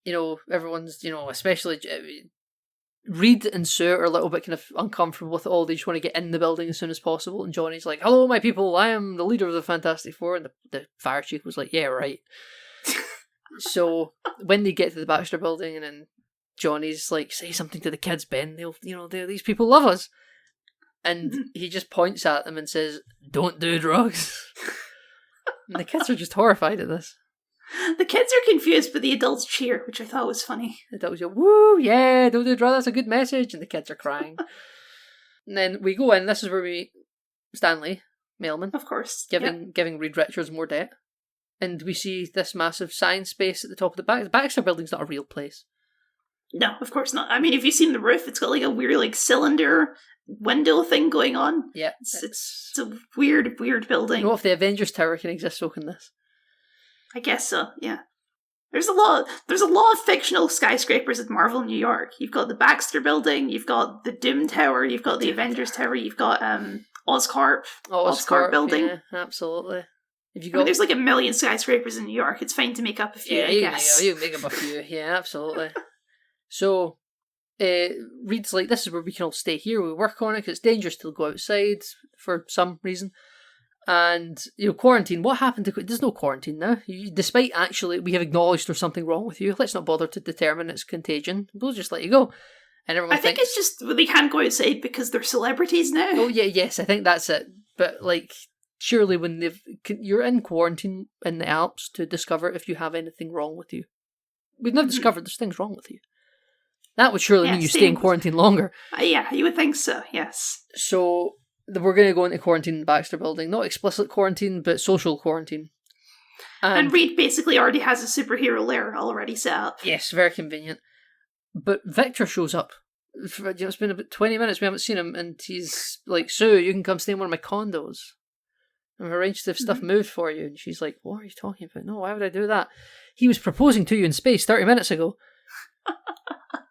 you know, everyone's, you know, especially Reed and Sue are a little bit kind of uncomfortable with it all. They just want to get in the building as soon as possible. And Johnny's like, "Hello, my people. I am the leader of the Fantastic Four." And the fire chief was like, "Yeah, right." So when they get to the Baxter Building, and then Johnny's like, "Say something to the kids, Ben. These people love us." And he just points at them and says, "Don't do drugs." And the kids are just horrified at this. The kids are confused, but the adults cheer, which I thought was funny. The adults go, "Woo, yeah, don't do drugs, that's a good message." And the kids are crying. And then we go in, this is where we Stanley, mailman. Of course. Giving Reed Richards more debt. And we see this massive science space at the top of the Baxter Building's not a real place. No, of course not. I mean, if you've seen the roof, it's got like a weird like cylinder window thing going on. Yeah. It's a weird building. You know, if the Avengers Tower can exist, so can this. I guess so, yeah. There's a lot of fictional skyscrapers at Marvel New York. You've got the Baxter Building, you've got the Doom Tower, you've got the Avengers Tower, you've got Oscorp. Oscorp Building. Yeah, absolutely. There's like a million skyscrapers in New York. It's fine to make up a few, I guess. You make up a few, yeah, absolutely. So, Reed's like, "This is where we can all stay here, we work on it, because it's dangerous to go outside for some reason. And, quarantine, what happened to... There's no quarantine now. Despite actually, we have acknowledged there's something wrong with you. Let's not bother to determine its contagion. We'll just let you go." And everyone think it's just they can't go outside because they're celebrities now. Oh, yeah, yes, I think that's it. But, surely when you're in quarantine in the Alps to discover if you have anything wrong with you. We've never discovered there's things wrong with you. That would surely mean you stay in quarantine longer. Yeah, you would think so, yes. So we're going to go into quarantine in the Baxter Building. Not explicit quarantine, but social quarantine. And Reed basically already has a superhero lair already set up. Yes, very convenient. But Victor shows up. It's been about 20 minutes we haven't seen him, and he's like, Sue, you can come stay in one of my condos. I've arranged to have stuff moved for you. And she's like, what are you talking about? No, why would I do that? He was proposing to you in space 30 minutes ago.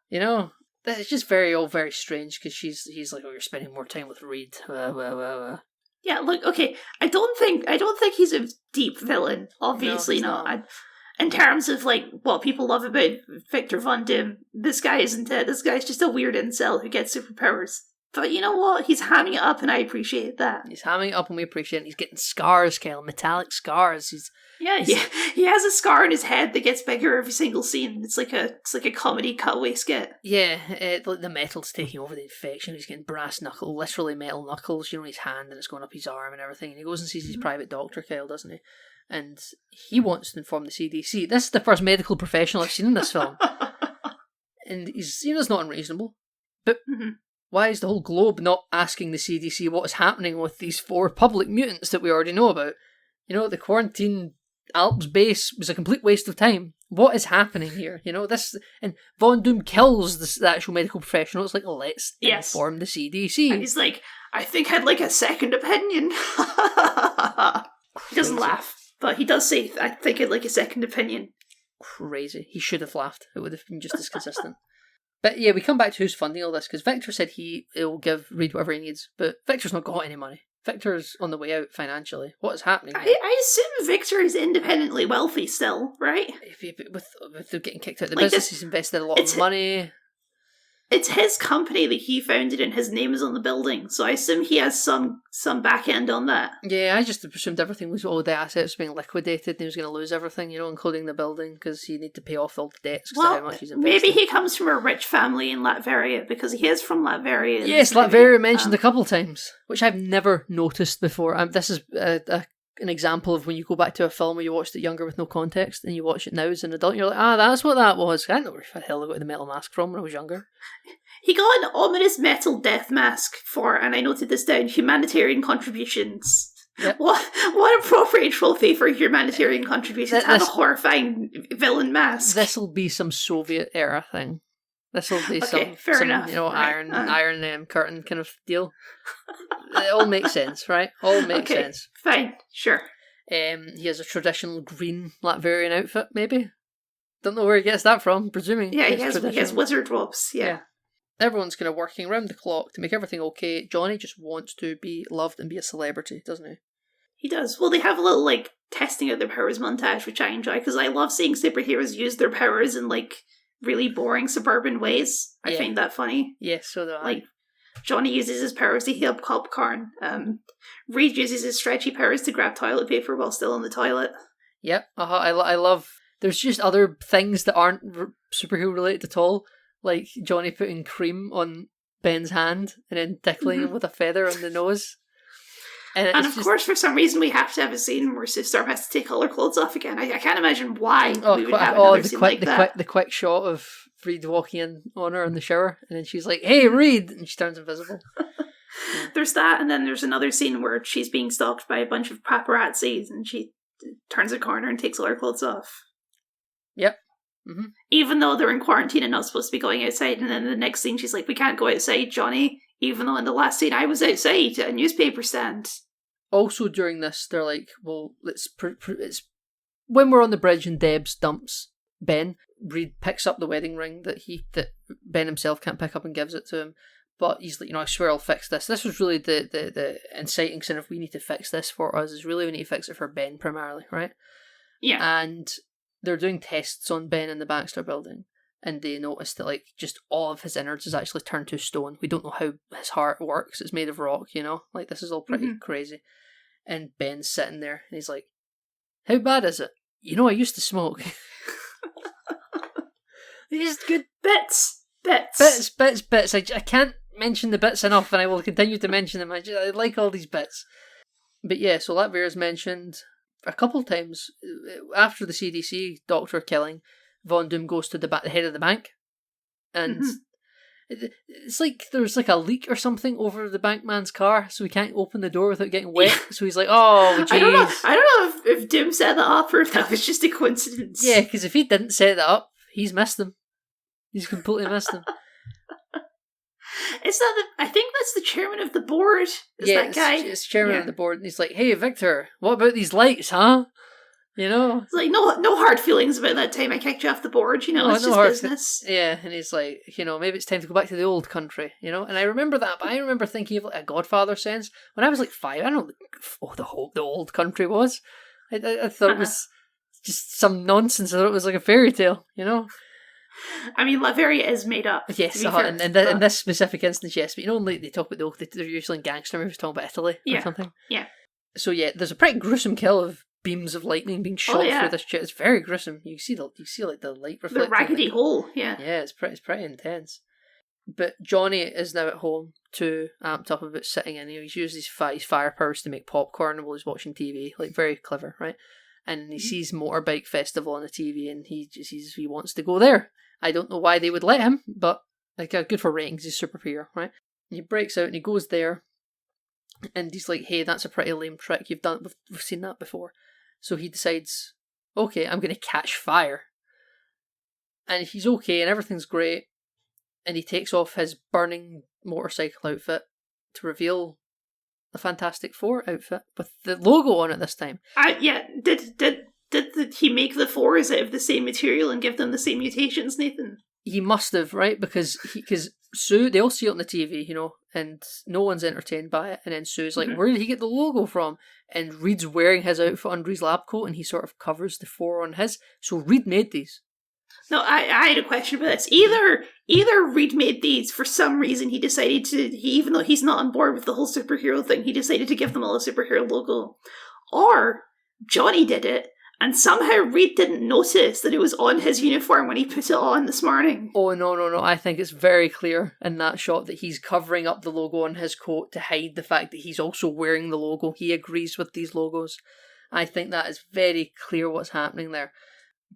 You know, it's just all very strange, because he's like, oh, you're spending more time with Reed. Yeah, look, okay, I don't think he's a deep villain, obviously No, not. In terms of, like, what people love about Victor Von Doom, this guy isn't it. This guy's just a weird incel who gets superpowers. But you know what? He's hamming it up, and I appreciate that. He's hamming it up, and we appreciate it. He's getting scars, Kyle, metallic scars. He has a scar on his head that gets bigger every single scene. It's like a comedy cutaway skit. Yeah, the metal's taking over the infection. He's getting brass knuckle, literally metal knuckles, you know, in his hand, and it's going up his arm and everything. And he goes and sees his private doctor, Kyle, doesn't he? And he wants to inform the CDC. This is the first medical professional I've seen in this film. And he's not unreasonable. But why is the whole globe not asking the CDC what is happening with these 4 public mutants that we already know about? You know, the quarantine Alps base was a complete waste of time. What is happening here? You know, and Von Doom kills the actual medical professional. It's like, let's inform the CDC. And he's like, I think I'd like a second opinion. He doesn't laugh, but he does say, I think I'd like a second opinion. Crazy. He should have laughed. It would have been just as consistent. But yeah, we come back to who's funding all this, because Victor said he'll give Reed whatever he needs, but Victor's not got any money. Victor's on the way out financially. What is happening here? I assume Victor is independently wealthy still, right? With getting kicked out of the business, he's invested a lot of money. It's his company that he founded, and his name is on the building, so I assume he has some back end on that. Yeah, I just assumed everything was all the assets being liquidated, and he was going to lose everything, you know, including the building, because he need to pay off all the debts because of how much he's invested. Maybe he comes from a rich family in Latveria, because he is from Latveria. Yes, Latveria mentioned a couple of times, which I've never noticed before. This is an example of when you go back to a film where you watched it younger with no context, and you watch it now as an adult, and you're like, that's what that was. I don't know where the hell I got the metal mask from when I was younger. He got an ominous metal death mask for, and I noted this down, humanitarian contributions. Yep. What appropriate trophy for humanitarian contributions? Have a horrifying villain mask. This'll be some Soviet era thing. This'll be some enough. You know, iron curtain kind of deal. It all makes sense, right? All makes sense. Fine, sure. He has a traditional green Latvian outfit, maybe. Don't know where he gets that from. Presuming. Yeah, he has wizard robes. Yeah. Everyone's kind of working around the clock to make everything okay. Johnny just wants to be loved and be a celebrity, doesn't he? He does. Well, they have a little, like, testing out their powers montage, which I enjoy, because I love seeing superheroes use their powers in, like, really boring suburban ways. I find that funny. Yes, so do I. Like, Johnny uses his powers to heal popcorn. Reed uses his stretchy powers to grab toilet paper while still in the toilet. Yep. I love... There's just other things that aren't superhero related at all. Like Johnny putting cream on Ben's hand and then tickling him with a feather on the nose. And of course, for some reason, we have to have a scene where Sue Storm has to take all her clothes off again. I can't imagine why we would have another scene like that. The quick shot of Reed walking in on her in the shower, and then she's like, "Hey, Reed!" and she turns invisible. There's that, and then there's another scene where she's being stalked by a bunch of paparazzis, and she turns a corner and takes all her clothes off. Yep. Mm-hmm. Even though they're in quarantine and not supposed to be going outside, and then the next scene she's like, "We can't go outside, Johnny," even though in the last scene I was outside at a newspaper stand. Also during this, they're like, well, it's when we're on the bridge and Debs dumps Ben, Reed picks up the wedding ring that Ben himself can't pick up and gives it to him. But he's like, I swear I'll fix this. This was really the inciting sin of we need to fix this for us, is really we need to fix it for Ben primarily, right? Yeah. And they're doing tests on Ben in the Baxter building, and they notice that like just all of his innards is actually turned to stone. We don't know how his heart works. It's made of rock, you know? Like this is all pretty crazy. And Ben's sitting there and he's like, "How bad is it? You know, I used to smoke." These good bits. I can't mention the bits enough, and I will continue to mention them. I like all these bits. But yeah, so Latveria is mentioned a couple of times. After the CDC doctor killing, Von Doom goes to the head of the bank, and it's like there's like a leak or something over the bankman's car, so he can't open the door without getting wet. So he's like, "Oh, jeez." I don't know if Doom set that up or if that was just a coincidence. Yeah, because if he didn't set that up, he's missed him. He's completely missed him. Is that I think that's the chairman of the board. Is that guy? It's chairman of the board, and he's like, "Hey, Victor, what about these lights, huh?" You know, it's like no hard feelings about that time I kicked you off the board. You know, it's just business. Yeah, and he's like, maybe it's time to go back to the old country. And I remember that, but I remember thinking of like a Godfather sense when I was like 5. I don't know the old country was. I thought it was just some nonsense. I thought it was like a fairy tale. I mean, Latveria is made up. Yes, in this specific instance, yes. But like they talk about they're usually in gangster movies talking about Italy or something. Yeah. So yeah, there's a pretty gruesome kill of beams of lightning being shot through this chip. It's very gruesome. You see like the light reflecting. The raggedy hole. Yeah. Yeah, it's pretty intense. But Johnny is now at home, too amped up about sitting in. He's used his fire powers to make popcorn while he's watching TV. Like, very clever, right? And he sees Motorbike Festival on the TV, and he wants to go there. I don't know why they would let him, but like, good for ratings. He's a superhero, right? And he breaks out and he goes there, and he's like, "Hey, that's a pretty lame trick. We've seen that before." So he decides, "Okay, I'm going to catch fire," and he's okay, and everything's great. And he takes off his burning motorcycle outfit to reveal the Fantastic Four outfit with the logo on it this time. Did he make the fours out of the same material and give them the same mutations, Nathan? He must have, right? Because Sue, they all see it on the TV, and no one's entertained by it. And then Sue's like, "Where did he get the logo from?" And Reed's wearing his outfit under his lab coat, and he sort of covers the four on his. So Reed made these. No, I had a question about this. Either Reed made these for some reason. He decided to, even though he's not on board with the whole superhero thing, he decided to give them all a superhero logo. Or Johnny did it, and somehow Reed didn't notice that it was on his uniform when he put it on this morning. Oh, no. I think it's very clear in that shot that he's covering up the logo on his coat to hide the fact that he's also wearing the logo. He agrees with these logos. I think that is very clear what's happening there.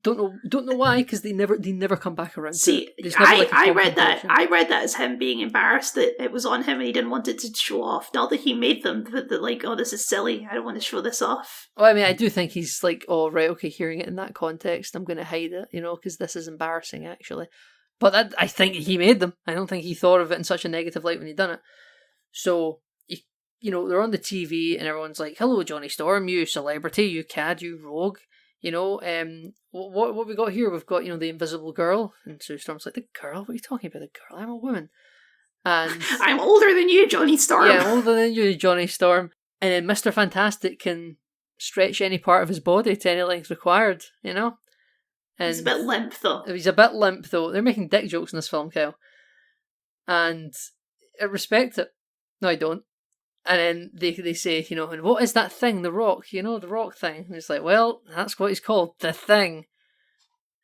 Don't know why, because they never come back around. See, I read that as him being embarrassed that it was on him and he didn't want it to show off. Not that he made them, but that like, "Oh, this is silly. I don't want to show this off." Well, I mean, I do think he's like, "Oh, right, okay, hearing it in that context, I'm going to hide it, because this is embarrassing, actually." But I think he made them. I don't think he thought of it in such a negative light when he done it. So, they're on the TV and everyone's like, "Hello, Johnny Storm, you celebrity, you cad, you rogue." What we got here? We've got, the Invisible Girl. And Sue Storm's like, "The girl? What are you talking about? The girl? I'm a woman." And I'm older than you, Johnny Storm. Yeah, I'm older than you, Johnny Storm. And then Mr. Fantastic can stretch any part of his body to any length required, And he's a bit limp, though. They're making dick jokes in this film, Kyle. And I respect it. No, I don't. And then they say, "And what is that thing, the Rock? The Rock thing?" And it's like, "Well, that's what he's called, the Thing."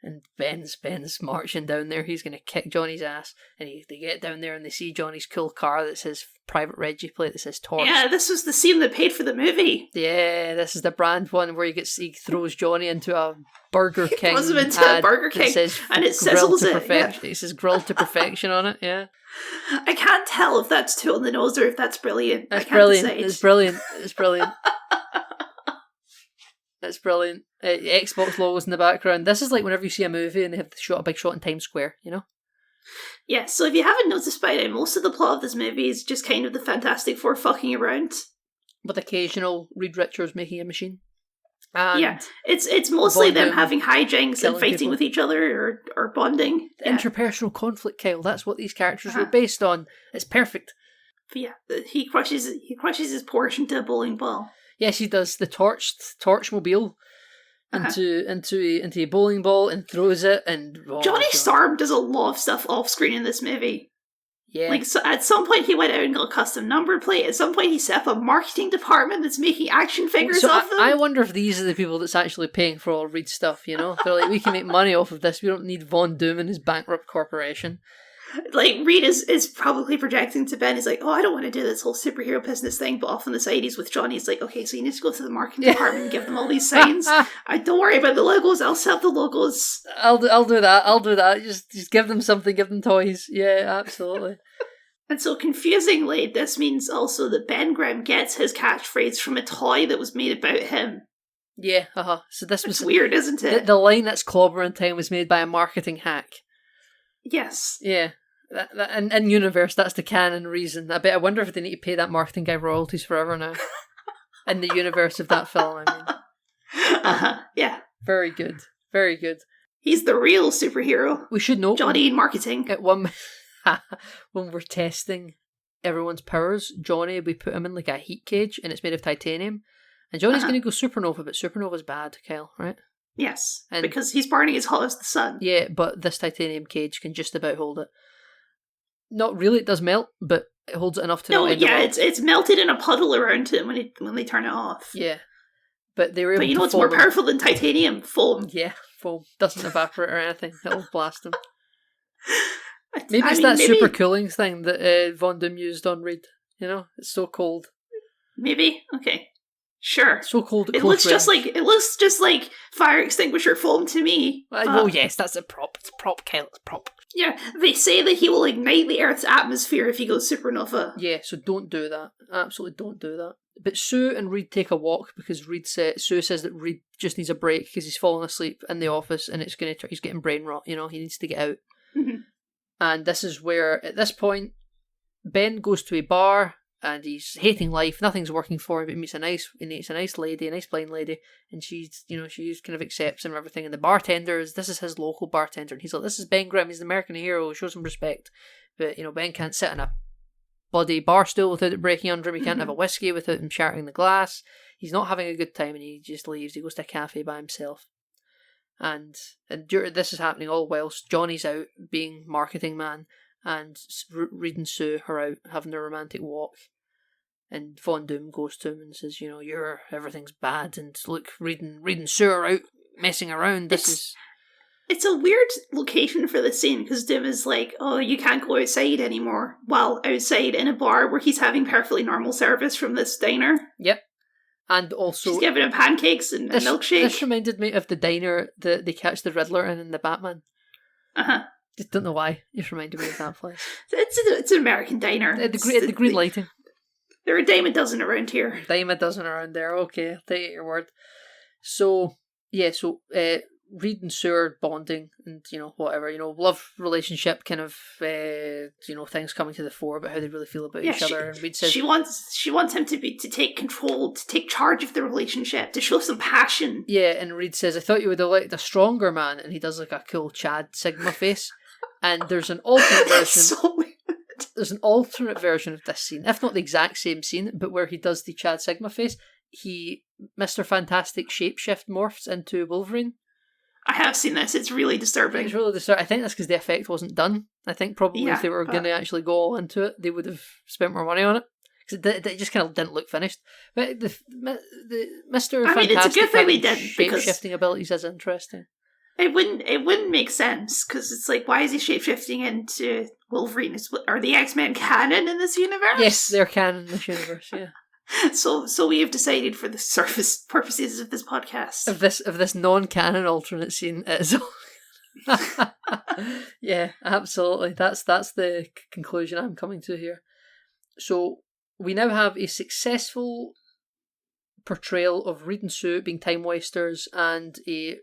And Ben's marching down there. He's going to kick Johnny's ass. And they get down there and they see Johnny's cool car that says Private Reggie plate that says Torch. Yeah, this was the scene that paid for the movie. Yeah, this is the brand one where he throws Johnny into a Burger King. Throws him into a Burger King. And it sizzles it. Yeah. It says grilled to perfection on it, yeah. I can't tell if that's too on the nose or if that's brilliant. It's brilliant. It's brilliant. It's brilliant. It's brilliant. Xbox logos in the background. This is like whenever you see a movie and they have a big shot in Times Square, Yeah, so if you haven't noticed by now, most of the plot of this movie is just kind of the Fantastic Four fucking around. With occasional Reed Richards making a machine. And yeah, it's mostly them having hijinks and fighting people with each other or bonding. Interpersonal conflict, Kyle. That's what these characters were based on. It's perfect. But yeah, he crushes his Porsche into a bowling ball. Yes, he does. The Torchmobile into a bowling ball and throws it. And Johnny Storm does a lot of stuff off screen in this movie. Yeah. Like, so at some point he went out and got a custom number plate. At some point he set up a marketing department that's making action figures of them. I wonder if these are the people that's actually paying for all Reed stuff, They're like, "We can make money off of this. We don't need Von Doom and his bankrupt corporation." Like, Reed is probably projecting to Ben. He's like, oh, I don't want to do this whole superhero business thing, but off on the side he's with Johnny. He's like, okay, so you need to go to the marketing department and give them all these signs. Don't worry about the logos, I'll set up the logos. I'll do that. Just give them something, give them toys. Yeah, absolutely. And so, confusingly, this means also that Ben Grimm gets his catchphrase from a toy that was made about him. Yeah, So this was weird, isn't it? The line that's clobbering time was made by a marketing hack. Yes. Yeah. In universe, that's the canon reason. I wonder if they need to pay that marketing guy royalties forever now. In the universe of that film, I mean. Yeah. Very good. Very good. He's the real superhero. We should note Johnny in marketing. at one when we're testing everyone's powers, Johnny, we put him in like a heat cage and it's made of titanium. And Johnny's going to go supernova, but supernova's bad, Kyle, right? Yes, And- because he's burning as hot as the sun. Yeah, but this titanium cage can just about hold it. Not really, it does melt, but it holds it enough to No, not end the yeah, world. it's melted in a puddle around it when they turn it off. Yeah. But they were able But you to know what's more foam him. powerful than titanium? Foam. Yeah, foam. Doesn't evaporate or anything. It'll blast him. I Maybe it's mean, that super cooling thing that Von Doom used on Reed. You know, it's so cold. Maybe? Okay. Sure. So cold. It looks just like fire extinguisher foam to me. Oh yes, that's a prop. It's a prop, Kyle. It's a prop. Yeah, they say that he will ignite the Earth's atmosphere if he goes supernova. Yeah, so don't do that. Absolutely don't do that. But Sue and Reed take a walk because Sue says that Reed just needs a break because he's fallen asleep in the office and he's getting brain rot. You know, he needs to get out. Mhm. And this is where, at this point, Ben goes to a bar and he's hating life. Nothing's working for him. But he meets a nice lady, a nice blind lady, and she's kind of accepts him and everything. And the bartender this is his local bartender, and he's like, "This is Ben Grimm. He's an American hero. Show some respect." But Ben can't sit in a bloody bar stool without it breaking under him. He can't have a whiskey without him shattering the glass. He's not having a good time, and he just leaves. He goes to a cafe by himself. And this is happening all whilst Johnny's out being marketing man, and Reed and Sue are out having their romantic walk. And Von Doom goes to him and says, everything's bad, and look, Reed and Sue are out messing around. It's a weird location for this scene because Doom is like, oh, you can't go outside anymore. While outside in a bar where he's having perfectly normal service from this diner. Yep. And also, she's giving him pancakes and a milkshake. This reminded me of the diner that they catch the Riddler in the Batman. Just don't know why. Just reminded me of that place. It's an American diner. The green lighting. There are a dime a dozen around here. Dime a dozen around there. Okay, I'll take your word. So Reed and Sue are bonding, and whatever, love relationship kind of things coming to the fore about how they really feel about each other. And Reed says she wants him to take control, to take charge of the relationship, to show some passion. Yeah, and Reed says, "I thought you would have liked a stronger man," and he does like a cool Chad Sigma face. And there's an alternate version. So weird. There's an alternate version of this scene, if not the exact same scene, but where he does the Chad Sigma face. Mr. Fantastic shapeshift morphs into Wolverine. I have seen this. It's really disturbing. It's really disturbing. I think that's because the effect wasn't done. I think probably if they were going to actually go all into it, they would have spent more money on it. Because it just kind of didn't look finished. But the Mr. Fantastic it's a good thing they didn't, shape-shifting abilities is interesting. It wouldn't make sense, because it's like, why is he shape-shifting into Wolverine? Are the X-Men canon in this universe? Yes, they're canon in this universe, yeah. So we have decided for the surface purposes of this podcast. Of this non-canon alternate scene, it is. Yeah, absolutely. That's the conclusion I'm coming to here. So we now have a successful portrayal of Reed and Sue being time wasters, and a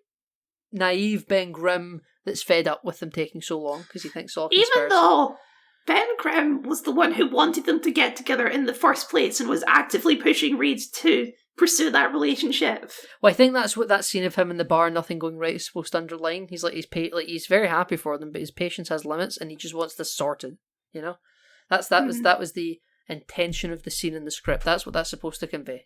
naive Ben Grimm that's fed up with them taking so long because he thinks all conspiracy. Even though Ben Grimm was the one who wanted them to get together in the first place and was actively pushing Reed to pursue that relationship. Well, I think that's what that scene of him in the bar, nothing going right, is supposed to underline. He's he's very happy for them, but his patience has limits, and he just wants this sorted. That was the intention of the scene in the script. That's what that's supposed to convey.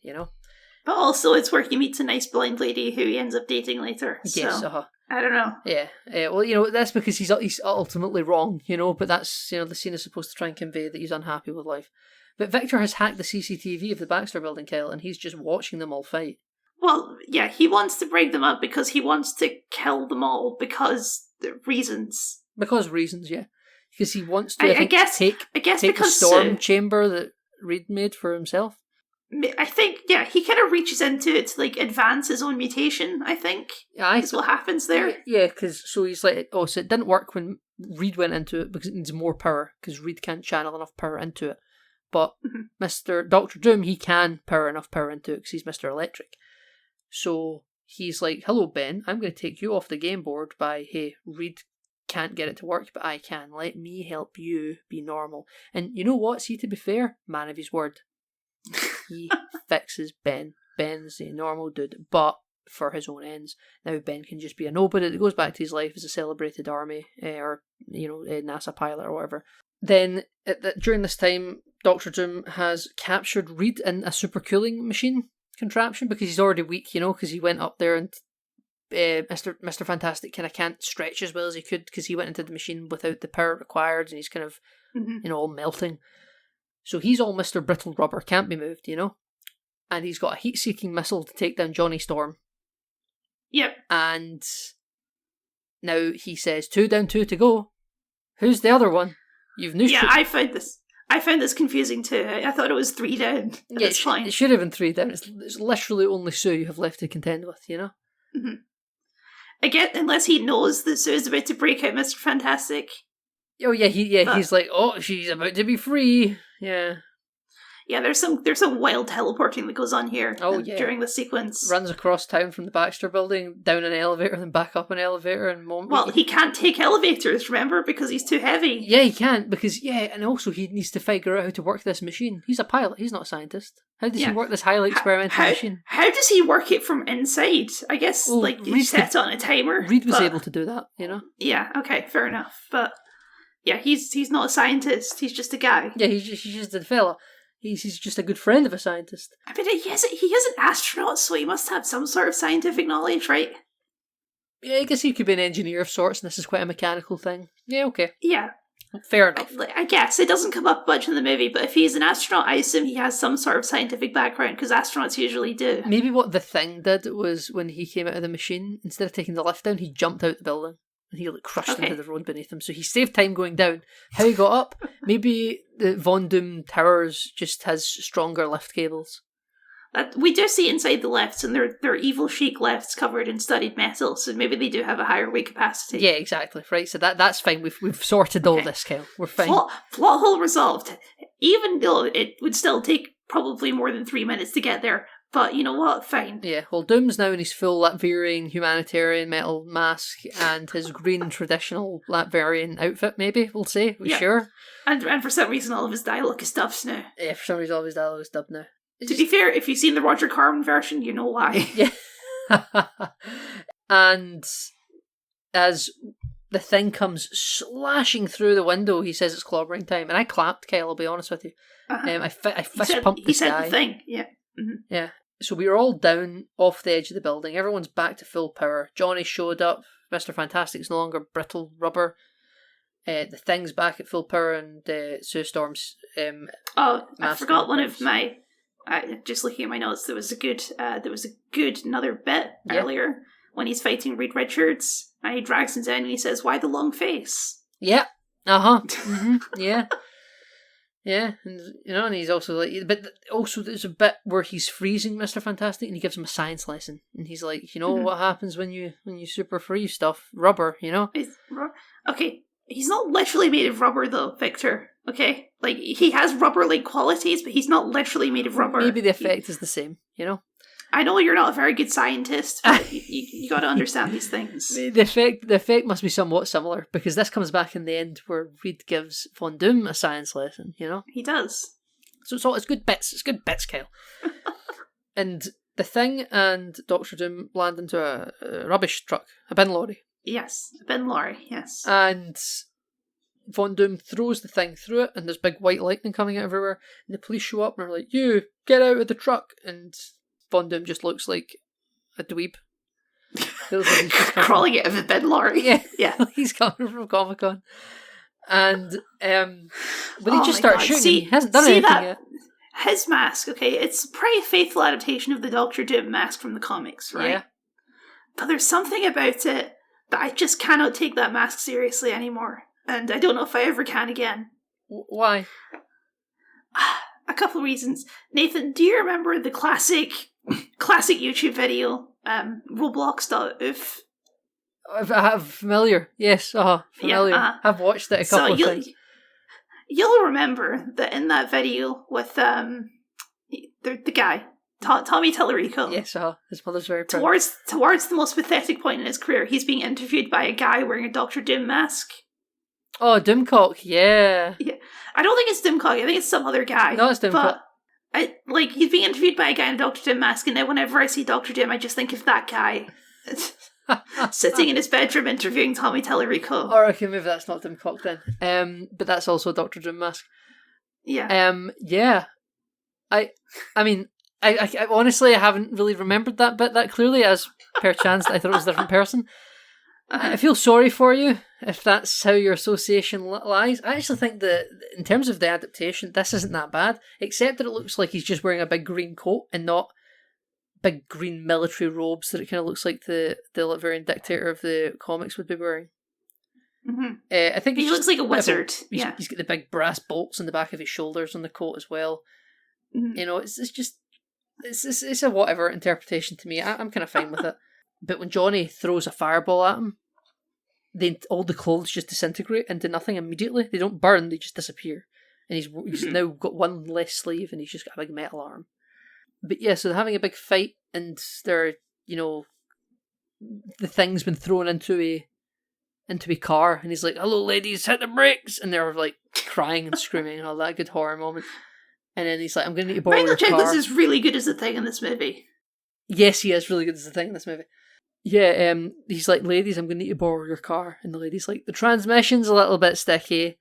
But also, it's where he meets a nice blind lady who he ends up dating later. Yes, so, I don't know. Yeah. Well, that's because he's ultimately wrong, but that's, the scene is supposed to try and convey that he's unhappy with life. But Victor has hacked the CCTV of the Baxter Building, Kyle, and he's just watching them all fight. Well, yeah, he wants to break them up because he wants to kill them all because reasons. Because reasons, yeah. Because he wants to, I guess take because the storm chamber that Reed made for himself. I think, yeah, he kind of reaches into it to, like, advance his own mutation, I think. Yeah, is what happens there. Yeah, because so he's like, oh, so it didn't work when Reed went into it because it needs more power, because Reed can't channel enough power into it. But Dr. Doom, he can power enough power into it because he's Mr. Electric. So he's like, hello, Ben, I'm going to take you off the game board by, hey, Reed can't get it to work, but I can. Let me help you be normal. And you know what? See, to be fair, man of his word. He fixes Ben. Ben's a normal dude, but for his own ends. Now Ben can just be a nobody that goes back to his life as a celebrated army or a NASA pilot or whatever. Then during this time, Doctor Doom has captured Reed in a supercooling machine contraption because he's already weak, because he went up there and Mr. Fantastic kind of can't stretch as well as he could because he went into the machine without the power required, and he's kind of all melting. So he's all Mr. Brittle Rubber, can't be moved, and he's got a heat-seeking missile to take down Johnny Storm. Yep. And now he says 2 down, 2 to go. Who's the other one? You've noosed. Yeah, I found this confusing too. I thought it was 3 down. But it's fine. It should have been 3 down. It's literally only Sue you have left to contend with, Mm-hmm. Again, unless he knows that Sue is about to break out Mr. Fantastic. Oh yeah, he's like, oh, she's about to be free. Yeah. Yeah, there's some wild teleporting that goes on here during the sequence. Runs across town from the Baxter building, down an elevator, then back up an elevator, and well, he can't take elevators, remember, because he's too heavy. Yeah, he can't, because, and also he needs to figure out how to work this machine. He's a pilot, he's not a scientist. How does he work this highly experimental machine? How does he work it from inside? I guess, he set on a timer. Reed was able to do that, Yeah, okay, fair enough. But, yeah, he's not a scientist, he's just a guy. Yeah, he's just a fella. He's just a good friend of a scientist. I mean, he is an astronaut, so he must have some sort of scientific knowledge, right? Yeah, I guess he could be an engineer of sorts, and this is quite a mechanical thing. Yeah, okay. Yeah. Fair enough. I guess. It doesn't come up much in the movie, but if he's an astronaut, I assume he has some sort of scientific background, because astronauts usually do. Maybe what the Thing did was, when he came out of the machine, instead of taking the lift down, he jumped out the building. And he crushed into the road beneath him, so he saved time going down. How he got up? Maybe the Von Doom Towers just has stronger lift cables. We do see inside the lifts, and they're evil chic lifts covered in studded metal, so maybe they do have a higher weight capacity. Yeah, exactly. Right, so that's fine. We've sorted all this, Kyle. We're fine. Plot hole resolved. Even though it would still take probably more than 3 minutes to get there. But you know what? Fine. Yeah, well, Doom's now in his full Latvian humanitarian metal mask and his green traditional Latvian outfit, maybe, we'll say. Sure? And for some reason, all of his dialogue is dubbed now. Yeah, for some reason, all of his dialogue is dubbed now. To be fair, if you've seen the Roger Corman version, you know why. Yeah. And as the Thing comes slashing through the window, he says it's clobbering time. And I clapped, Kyle, I'll be honest with you. I fist pumped this guy. He said the thing, yeah. Mm-hmm. Yeah. So we were all down off the edge of the building. Everyone's back to full power. Johnny showed up. Mr. Fantastic's no longer Brittle Rubber. The Thing's back at full power, and Sue Storm's. I forgot one of my. Just looking at my notes, there was a good another bit earlier when he's fighting Reed Richards, and he drags him down and he says, "Why the long face?" Yeah. Mm-hmm. Yeah. Yeah, and he's also like, but also there's a bit where he's freezing Mr. Fantastic, and he gives him a science lesson, and he's like, what happens when you super freeze stuff? Rubber, Okay, he's not literally made of rubber though, Victor. Okay, like he has rubber-like qualities, but he's not literally made of rubber. Maybe the effect is the same, I know you're not a very good scientist, but you got to understand these things. The effect must be somewhat similar, because this comes back in the end where Reed gives Von Doom a science lesson, He does. So it's good bits. It's good bits, Kyle. And the Thing and Doctor Doom land into a rubbish truck, a bin lorry. Yes, a bin lorry, yes. And Von Doom throws the Thing through it, and there's big white lightning coming out everywhere, and the police show up and are like, "You, get out of the truck!" And Von Doom just looks like a dweeb. Crawling out of a bin lorry. Yeah. He's coming from Comic-Con. And but he just starts shooting. He hasn't done anything yet. His mask, okay, it's a pretty faithful adaptation of the Doctor Doom mask from the comics, right? Yeah. But there's something about it that I just cannot take that mask seriously anymore. and I don't know if I ever can again. Why? A couple of reasons. Nathan, do you remember the classic YouTube video, Roblox.oof? I'm familiar. Yes, familiar. Yeah, I've watched it a couple of times. You'll remember that in that video with the guy, Tommy Tallarico. Yes, his mother's very proud. Towards the most pathetic point in his career, he's being interviewed by a guy wearing a Doctor Doom mask. Oh, Doomcock, yeah. Yeah, I don't think it's Doomcock. I think it's some other guy. No, it's Doomcock. But he's being interviewed by a guy in a Doctor Doom mask, and now whenever I see Doctor Doom, I just think of that guy sitting in his bedroom interviewing Tommy Tallarico. Or okay, maybe that's not Doomcock then. But that's also a Doctor Doom mask. Yeah. Yeah. I mean, I honestly I haven't really remembered that bit that clearly, as per chance I thought it was a different person. I feel sorry for you if that's how your association lies. I actually think that in terms of the adaptation, this isn't that bad, except that it looks like he's just wearing a big green coat and not big green military robes that it kind of looks like the Latvian dictator of the comics would be wearing. Mm-hmm. I think he looks like a wizard. He's got the big brass bolts on the back of his shoulders on the coat as well. Mm-hmm. You know, it's a whatever interpretation to me. I'm kind of fine with it. But when Johnny throws a fireball at him, all the clothes just disintegrate into nothing immediately. They don't burn; they just disappear. And he's now got one less sleeve, and he's just got a big metal arm. But yeah, so they're having a big fight, and they're, the thing's been thrown into a car, and he's like, "Hello, ladies, hit the brakes!" And they're like crying and screaming and all that good horror moment. And then he's like, "I'm going to need to borrow your car." Michael Chiklis is really good as a thing in this movie. Yes, he is really good as a thing in this movie. Yeah, he's like, "Ladies, I'm going to need to borrow your car." And the lady's like, "The transmission's a little bit sticky."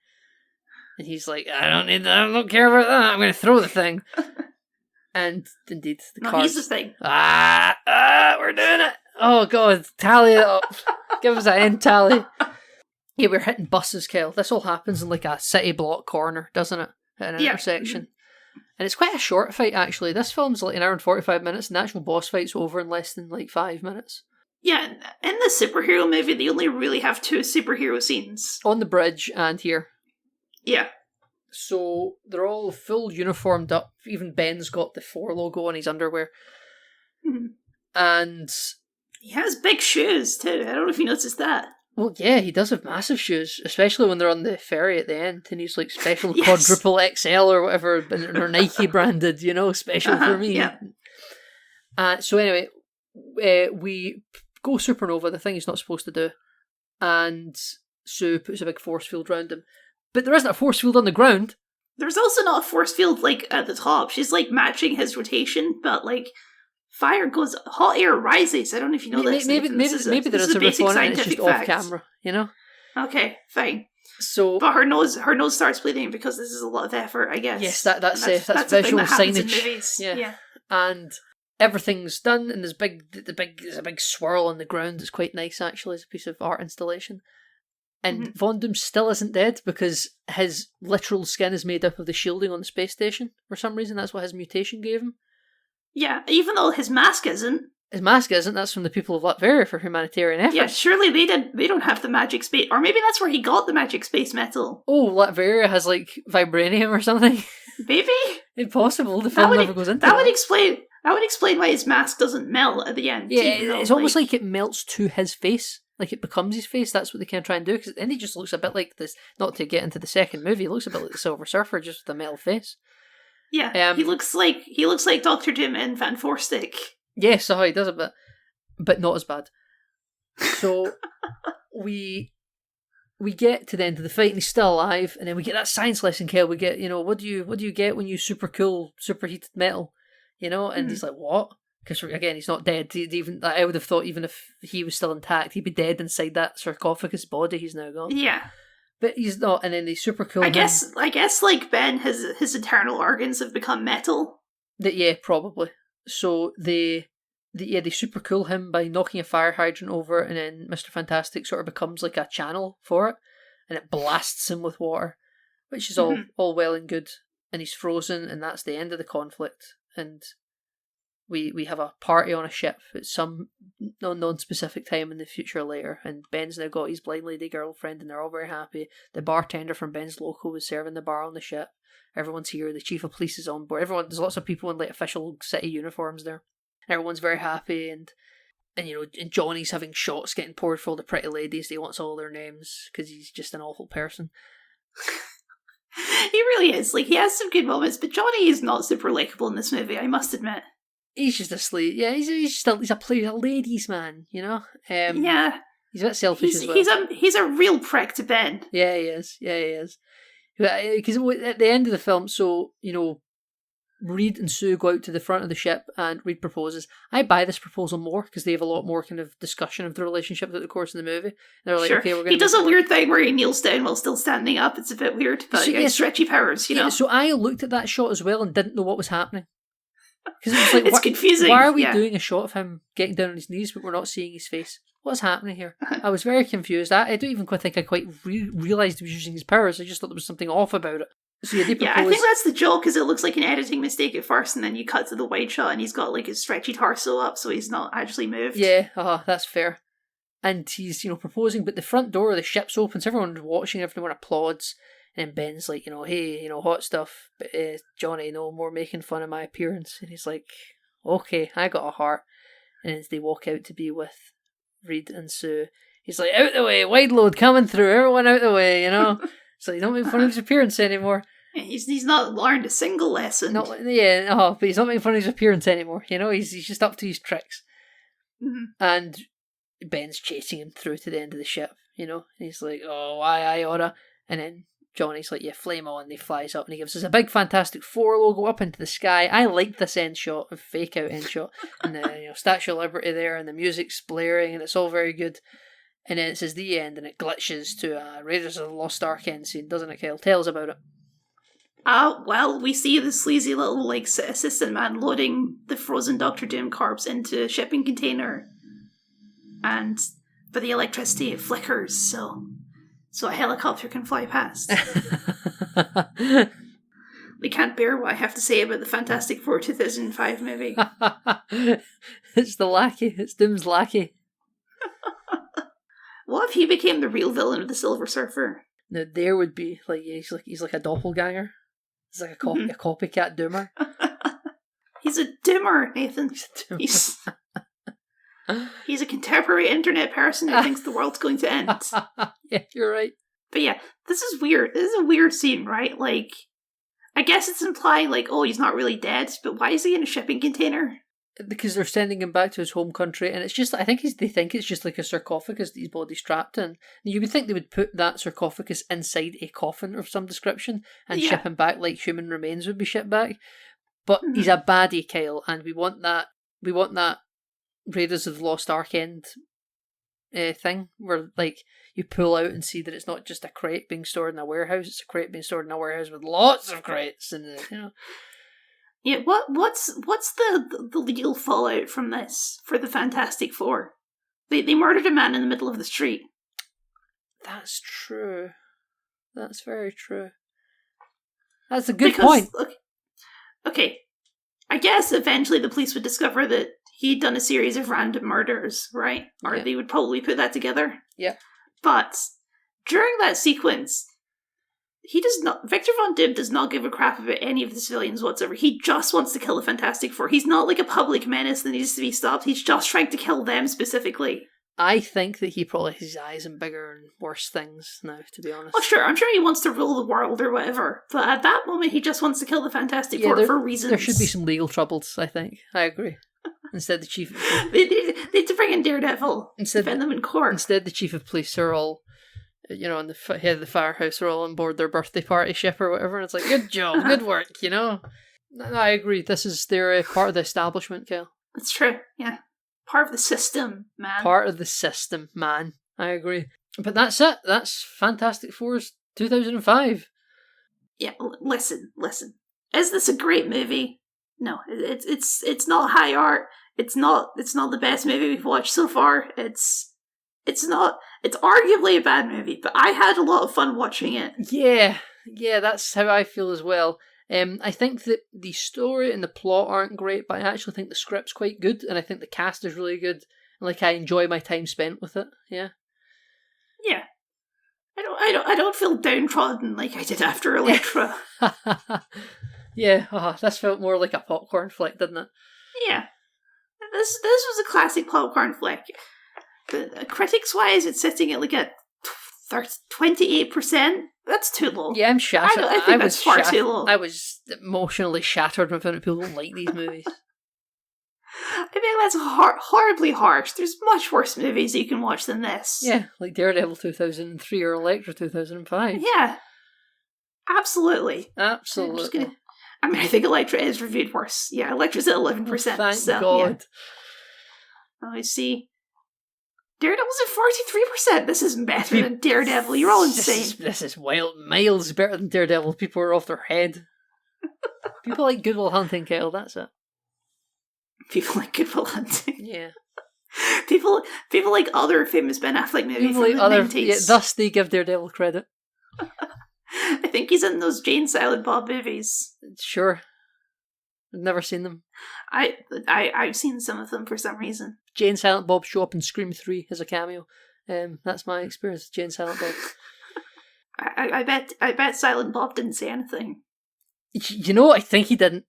And he's like, I don't care about that. I'm going to throw the thing. And indeed, the car. He's the thing. We're doing it. Oh, God, tally it up. Give us an end tally. Yeah, we're hitting buses, Kel. This all happens in like a city block corner, doesn't it? At an intersection. And it's quite a short fight, actually. This film's like an hour and 45 minutes, and the actual boss fight's over in less than like 5 minutes. Yeah, in the superhero movie, they only really have 2 superhero scenes. On the bridge and here. Yeah. So they're all full uniformed up. Even Ben's got the 4 logo on his underwear. Mm-hmm. And he has big shoes, too. I don't know if you noticed that. Well, yeah, he does have massive shoes, especially when they're on the ferry at the end, and he's like special quadruple XL or whatever, and they're Nike branded, special for me. Yeah. So anyway, we go supernova, the thing he's not supposed to do, and Sue puts a big force field around him. But there isn't a force field on the ground. There's also not a force field, at the top. She's, matching his rotation, but, fire goes, hot air rises. I don't know if you know this. Maybe there is a riff on it and it's just off camera, Okay, fine. So, but her nose starts bleeding because this is a lot of effort, I guess. Yes, that's visual signage. Yeah. And everything's done, and there's a big swirl on the ground. It's quite nice, actually. It's a piece of art installation. And Von Doom still isn't dead because his literal skin is made up of the shielding on the space station. For some reason, that's what his mutation gave him. Yeah, even though his mask isn't. His mask isn't. That's from the people of Latveria for humanitarian effort. Yeah, surely they don't have the magic space, or maybe that's where he got the magic space metal. Oh, Latveria has vibranium or something. Maybe. Impossible. The film never goes into that. That would explain why his mask doesn't melt at the end. Yeah, it's almost like it melts to his face. Like it becomes his face. That's what they can try and do. Because then he just looks a bit like this. Not to get into the second movie, he looks a bit like the Silver Surfer, just with a metal face. Yeah, he looks like Dr. Doom in Van Forstick. Yes, he does a bit, but not as bad. So we get to the end of the fight and he's still alive, and then we get that science lesson. Kel, we get what do you get when you superheated metal, and he's like, what? Because again, he's not dead. I would have thought even if he was still intact, he'd be dead inside that sarcophagus body he's now got. Yeah. But he's not, and then they super cool. I guess like Ben, his internal organs have become metal. Yeah, probably. So they super cool him by knocking a fire hydrant over, and then Mr. Fantastic sort of becomes like a channel for it, and it blasts him with water, which is all well and good. And he's frozen, and that's the end of the conflict. And we have a party on a ship at some non-specific time in the future later, and Ben's now got his blind lady girlfriend, and they're all very happy. The bartender from Ben's local was serving the bar on the ship. Everyone's here. The chief of police is on board. There's lots of people in like official city uniforms there. Everyone's very happy, and and Johnny's having shots getting poured for all the pretty ladies. He wants all their names because he's just an awful person. He really is. Like, he has some good moments, but Johnny is not super likable in this movie, I must admit. He's just a slave. Yeah, he's a ladies' man, you know? Yeah. He's a bit selfish as well. He's a real prick to Ben. Yeah, he is. Because at the end of the film, so, Reed and Sue go out to the front of the ship and Reed proposes. I buy this proposal more because they have a lot more kind of discussion of the relationship throughout the course of the movie. They're like, sure. Okay, we're going to... He does a weird thing where he kneels down while still standing up. It's a bit weird, but he has stretchy powers, you know? So I looked at that shot as well and didn't know what was happening. Because it was like, it's confusing. Why are we doing a shot of him getting down on his knees but we're not seeing his face? What's happening here? I was very confused. I don't even think I quite realised he was using his powers. I just thought there was something off about it. So yeah, I think that's the joke, because it looks like an editing mistake at first, and then you cut to the wide shot and he's got like his stretchy torso up, so he's not actually moved. Yeah, that's fair. And he's, proposing, but the front door of the ship's open, so everyone's watching, everyone applauds, and Ben's like, hey, hot stuff, but Johnny, no more making fun of my appearance. And he's like, okay, I got a heart. And as they walk out to be with Reed and Sue, he's like, out the way, wide load coming through, everyone out the way, So you don't make fun of his appearance anymore. He's not learned a single lesson. But he's not making fun of his appearance anymore. He's just up to his tricks. Mm-hmm. And Ben's chasing him through to the end of the ship, and he's like, oh, I oughta. And then Johnny's like, yeah, flame on. And he flies up and he gives us a big Fantastic Four logo up into the sky. I liked this end shot, a fake out end shot. And the Statue of Liberty there, and the music's blaring, and it's all very good. And then it says the end, and it glitches to a Raiders of the Lost Ark end scene, doesn't it, Kyle? Tell us about it. Well, we see the sleazy little, assistant man loading the frozen Doctor Doom corpse into a shipping container. But the electricity, it flickers, so a helicopter can fly past. They can't bear what I have to say about the Fantastic Four 2005 movie. It's the lackey. It's Doom's lackey. What if he became the real villain of the Silver Surfer? Now there would be he's like a doppelganger. He's like a copycat Doomer. He's a Doomer, Nathan. He's a contemporary internet person who thinks the world's going to end. Yeah, you're right. But yeah, this is weird. This is a weird scene, right? Like, I guess it's implying he's not really dead, but why is he in a shipping container? Because they're sending him back to his home country, and it's just, I think they think it's just like a sarcophagus that his body's trapped in. You would think they would put that sarcophagus inside a coffin of some description and ship him back like human remains would be shipped back. But he's a baddie, Kyle, and we want that Raiders of the Lost Ark end thing, where you pull out and see that it's not just a crate being stored in a warehouse, it's a crate being stored in a warehouse with lots of crates in it, Yeah, what's the legal fallout from this for the Fantastic Four? They murdered a man in the middle of the street. That's true. That's very true. That's a good point. Okay, I guess eventually the police would discover that he'd done a series of random murders, right? Or they would probably put that together. Yeah. But during that sequence, Victor Von Doom does not give a crap about any of the civilians whatsoever. He just wants to kill the Fantastic Four. He's not like a public menace that needs to be stopped. He's just trying to kill them specifically. I think that he probably has his eyes on bigger and worse things now, to be honest. Oh, sure. I'm sure he wants to rule the world or whatever. But at that moment, he just wants to kill the Fantastic Four for reasons. There should be some legal troubles, I think. I agree. Instead, the chief... they need to bring in Daredevil. Defend them in court. Instead, the chief of police are all... in the head of the firehouse, are all on board their birthday party ship or whatever, and it's like, good job, good work, No, I agree. They're part of the establishment, Kel. That's true, yeah. Part of the system, man. Part of the system, man. I agree. But that's it. That's Fantastic Four's 2005. Yeah, listen. Is this a great movie? No, it's not high art. It's not the best movie we've watched so far. It's arguably a bad movie, but I had a lot of fun watching it. Yeah, that's how I feel as well. I think that the story and the plot aren't great, but I actually think the script's quite good, and I think the cast is really good. And, like, I enjoy my time spent with it. Yeah. Yeah. I don't feel downtrodden like I did after Elektra. Yeah, this felt more like a popcorn flick, didn't it? Yeah. This was a classic popcorn flick. Critics-wise, it's sitting at like a 28%. That's too low. Yeah, I'm shattered. I think that's far too low. I was emotionally shattered when I found out people don't like these movies. I think that's horribly harsh. There's much worse movies you can watch than this. Yeah, like Daredevil 2003 or Elektra 2005. Yeah. Absolutely. Absolutely. I think Elektra is reviewed worse. Yeah, Elektra's at 11%. Thank so, God. Yeah. Oh, I see. Daredevil's at 43%. This isn't better than Daredevil. You're all insane. This is wild. Miles better than Daredevil. People are off their head. People like Good Will Hunting, Kyle. That's it. People like Good Will Hunting. Yeah. People like other famous Ben Affleck movies from the 90s. Yeah, thus they give Daredevil credit. I think he's in those Jane Silent Bob movies. Sure. I've never seen them. I've seen some of them for some reason. Jane Silent Bob show up in Scream 3 as a cameo. That's my experience with Jane Silent Bob. I bet Silent Bob didn't say anything. You know, I think he didn't.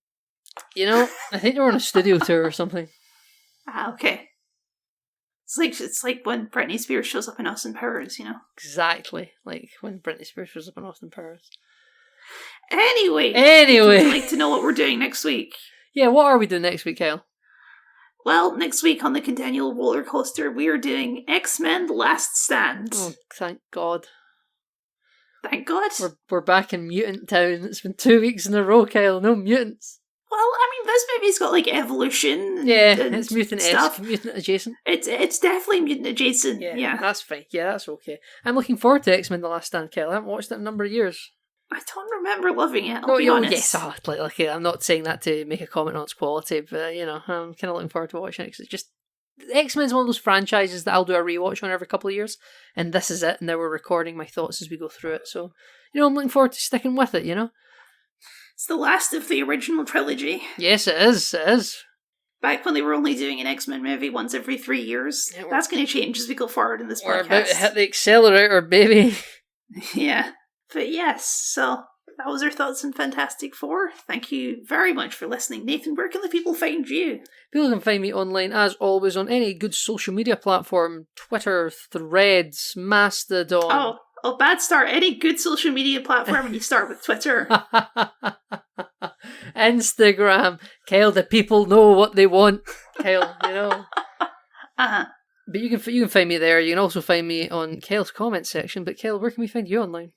You know, I think they were on a studio tour or something. Ah, okay. It's like when Britney Spears shows up in Austin Powers, you know? Exactly. Like when Britney Spears shows up in Austin Powers. Anyway. Would you like to know what we're doing next week? Yeah, what are we doing next week, Kyle? Well, next week on the Continual Roller Coaster, we are doing X-Men The Last Stand. Oh, thank God. Thank God. We're back in Mutant Town. It's been 2 weeks in a row, Kyle. No mutants. Well, I mean, this movie's got, like, evolution. Yeah, and it's mutant-esque, stuff. mutant adjacent. It's definitely mutant adjacent, yeah. That's fine. Yeah, that's okay. I'm looking forward to X-Men The Last Stand, Kyle. I haven't watched it in a number of years. I don't remember loving it, I'll be honest. Yes, I'm not saying that to make a comment on its quality, but, you know, I'm kind of looking forward to watching it, because it's just... X-Men's one of those franchises that I'll do a rewatch on every couple of years, and this is it, and now we're recording my thoughts as we go through it, so, you know, I'm looking forward to sticking with it, you know? It's the last of the original trilogy. Yes, it is. Back when they were only doing an X-Men movie once every 3 years. Yeah, that's going to change as we go forward in this we're podcast. About to hit the accelerator, baby. Yeah. But yes, so that was our thoughts on Fantastic Four. Thank you very much for listening. Nathan, where can the people find you? People can find me online, as always, on any good social media platform. Twitter, Threads, Mastodon. Oh, bad start. Any good social media platform when you start with Twitter. Instagram. Kyle, the people know what they want. Kyle, you know. Uh-huh. But you can find me there. You can also find me on Kyle's comment section. But Kyle, where can we find you online?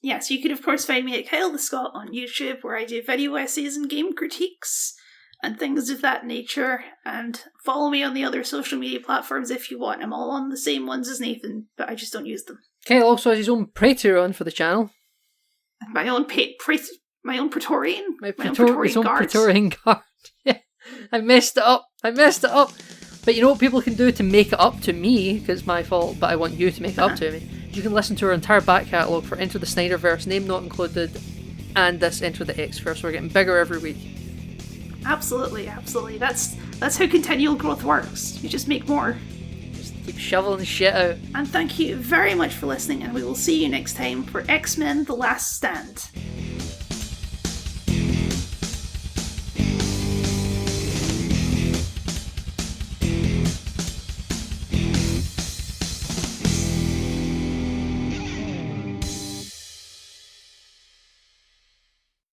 Yes, you can of course find me at Kyle the Scot on YouTube, where I do video essays and game critiques and things of that nature. And follow me on the other social media platforms if you want. I'm all on the same ones as Nathan, but I just don't use them. Kyle also has his own Patreon for the channel. My own Praetorian? His own Praetorian guard. Yeah, I messed it up. But you know what people can do to make it up to me, because it's my fault, but I want you to make it up to me? You can listen to our entire back catalogue for Enter the Snyderverse, Name Not Included, and this Enter the X-Verse. We're getting bigger every week. Absolutely. That's how continual growth works. You just make more. Just keep shoveling shit out. And thank you very much for listening, and we will see you next time for X-Men The Last Stand.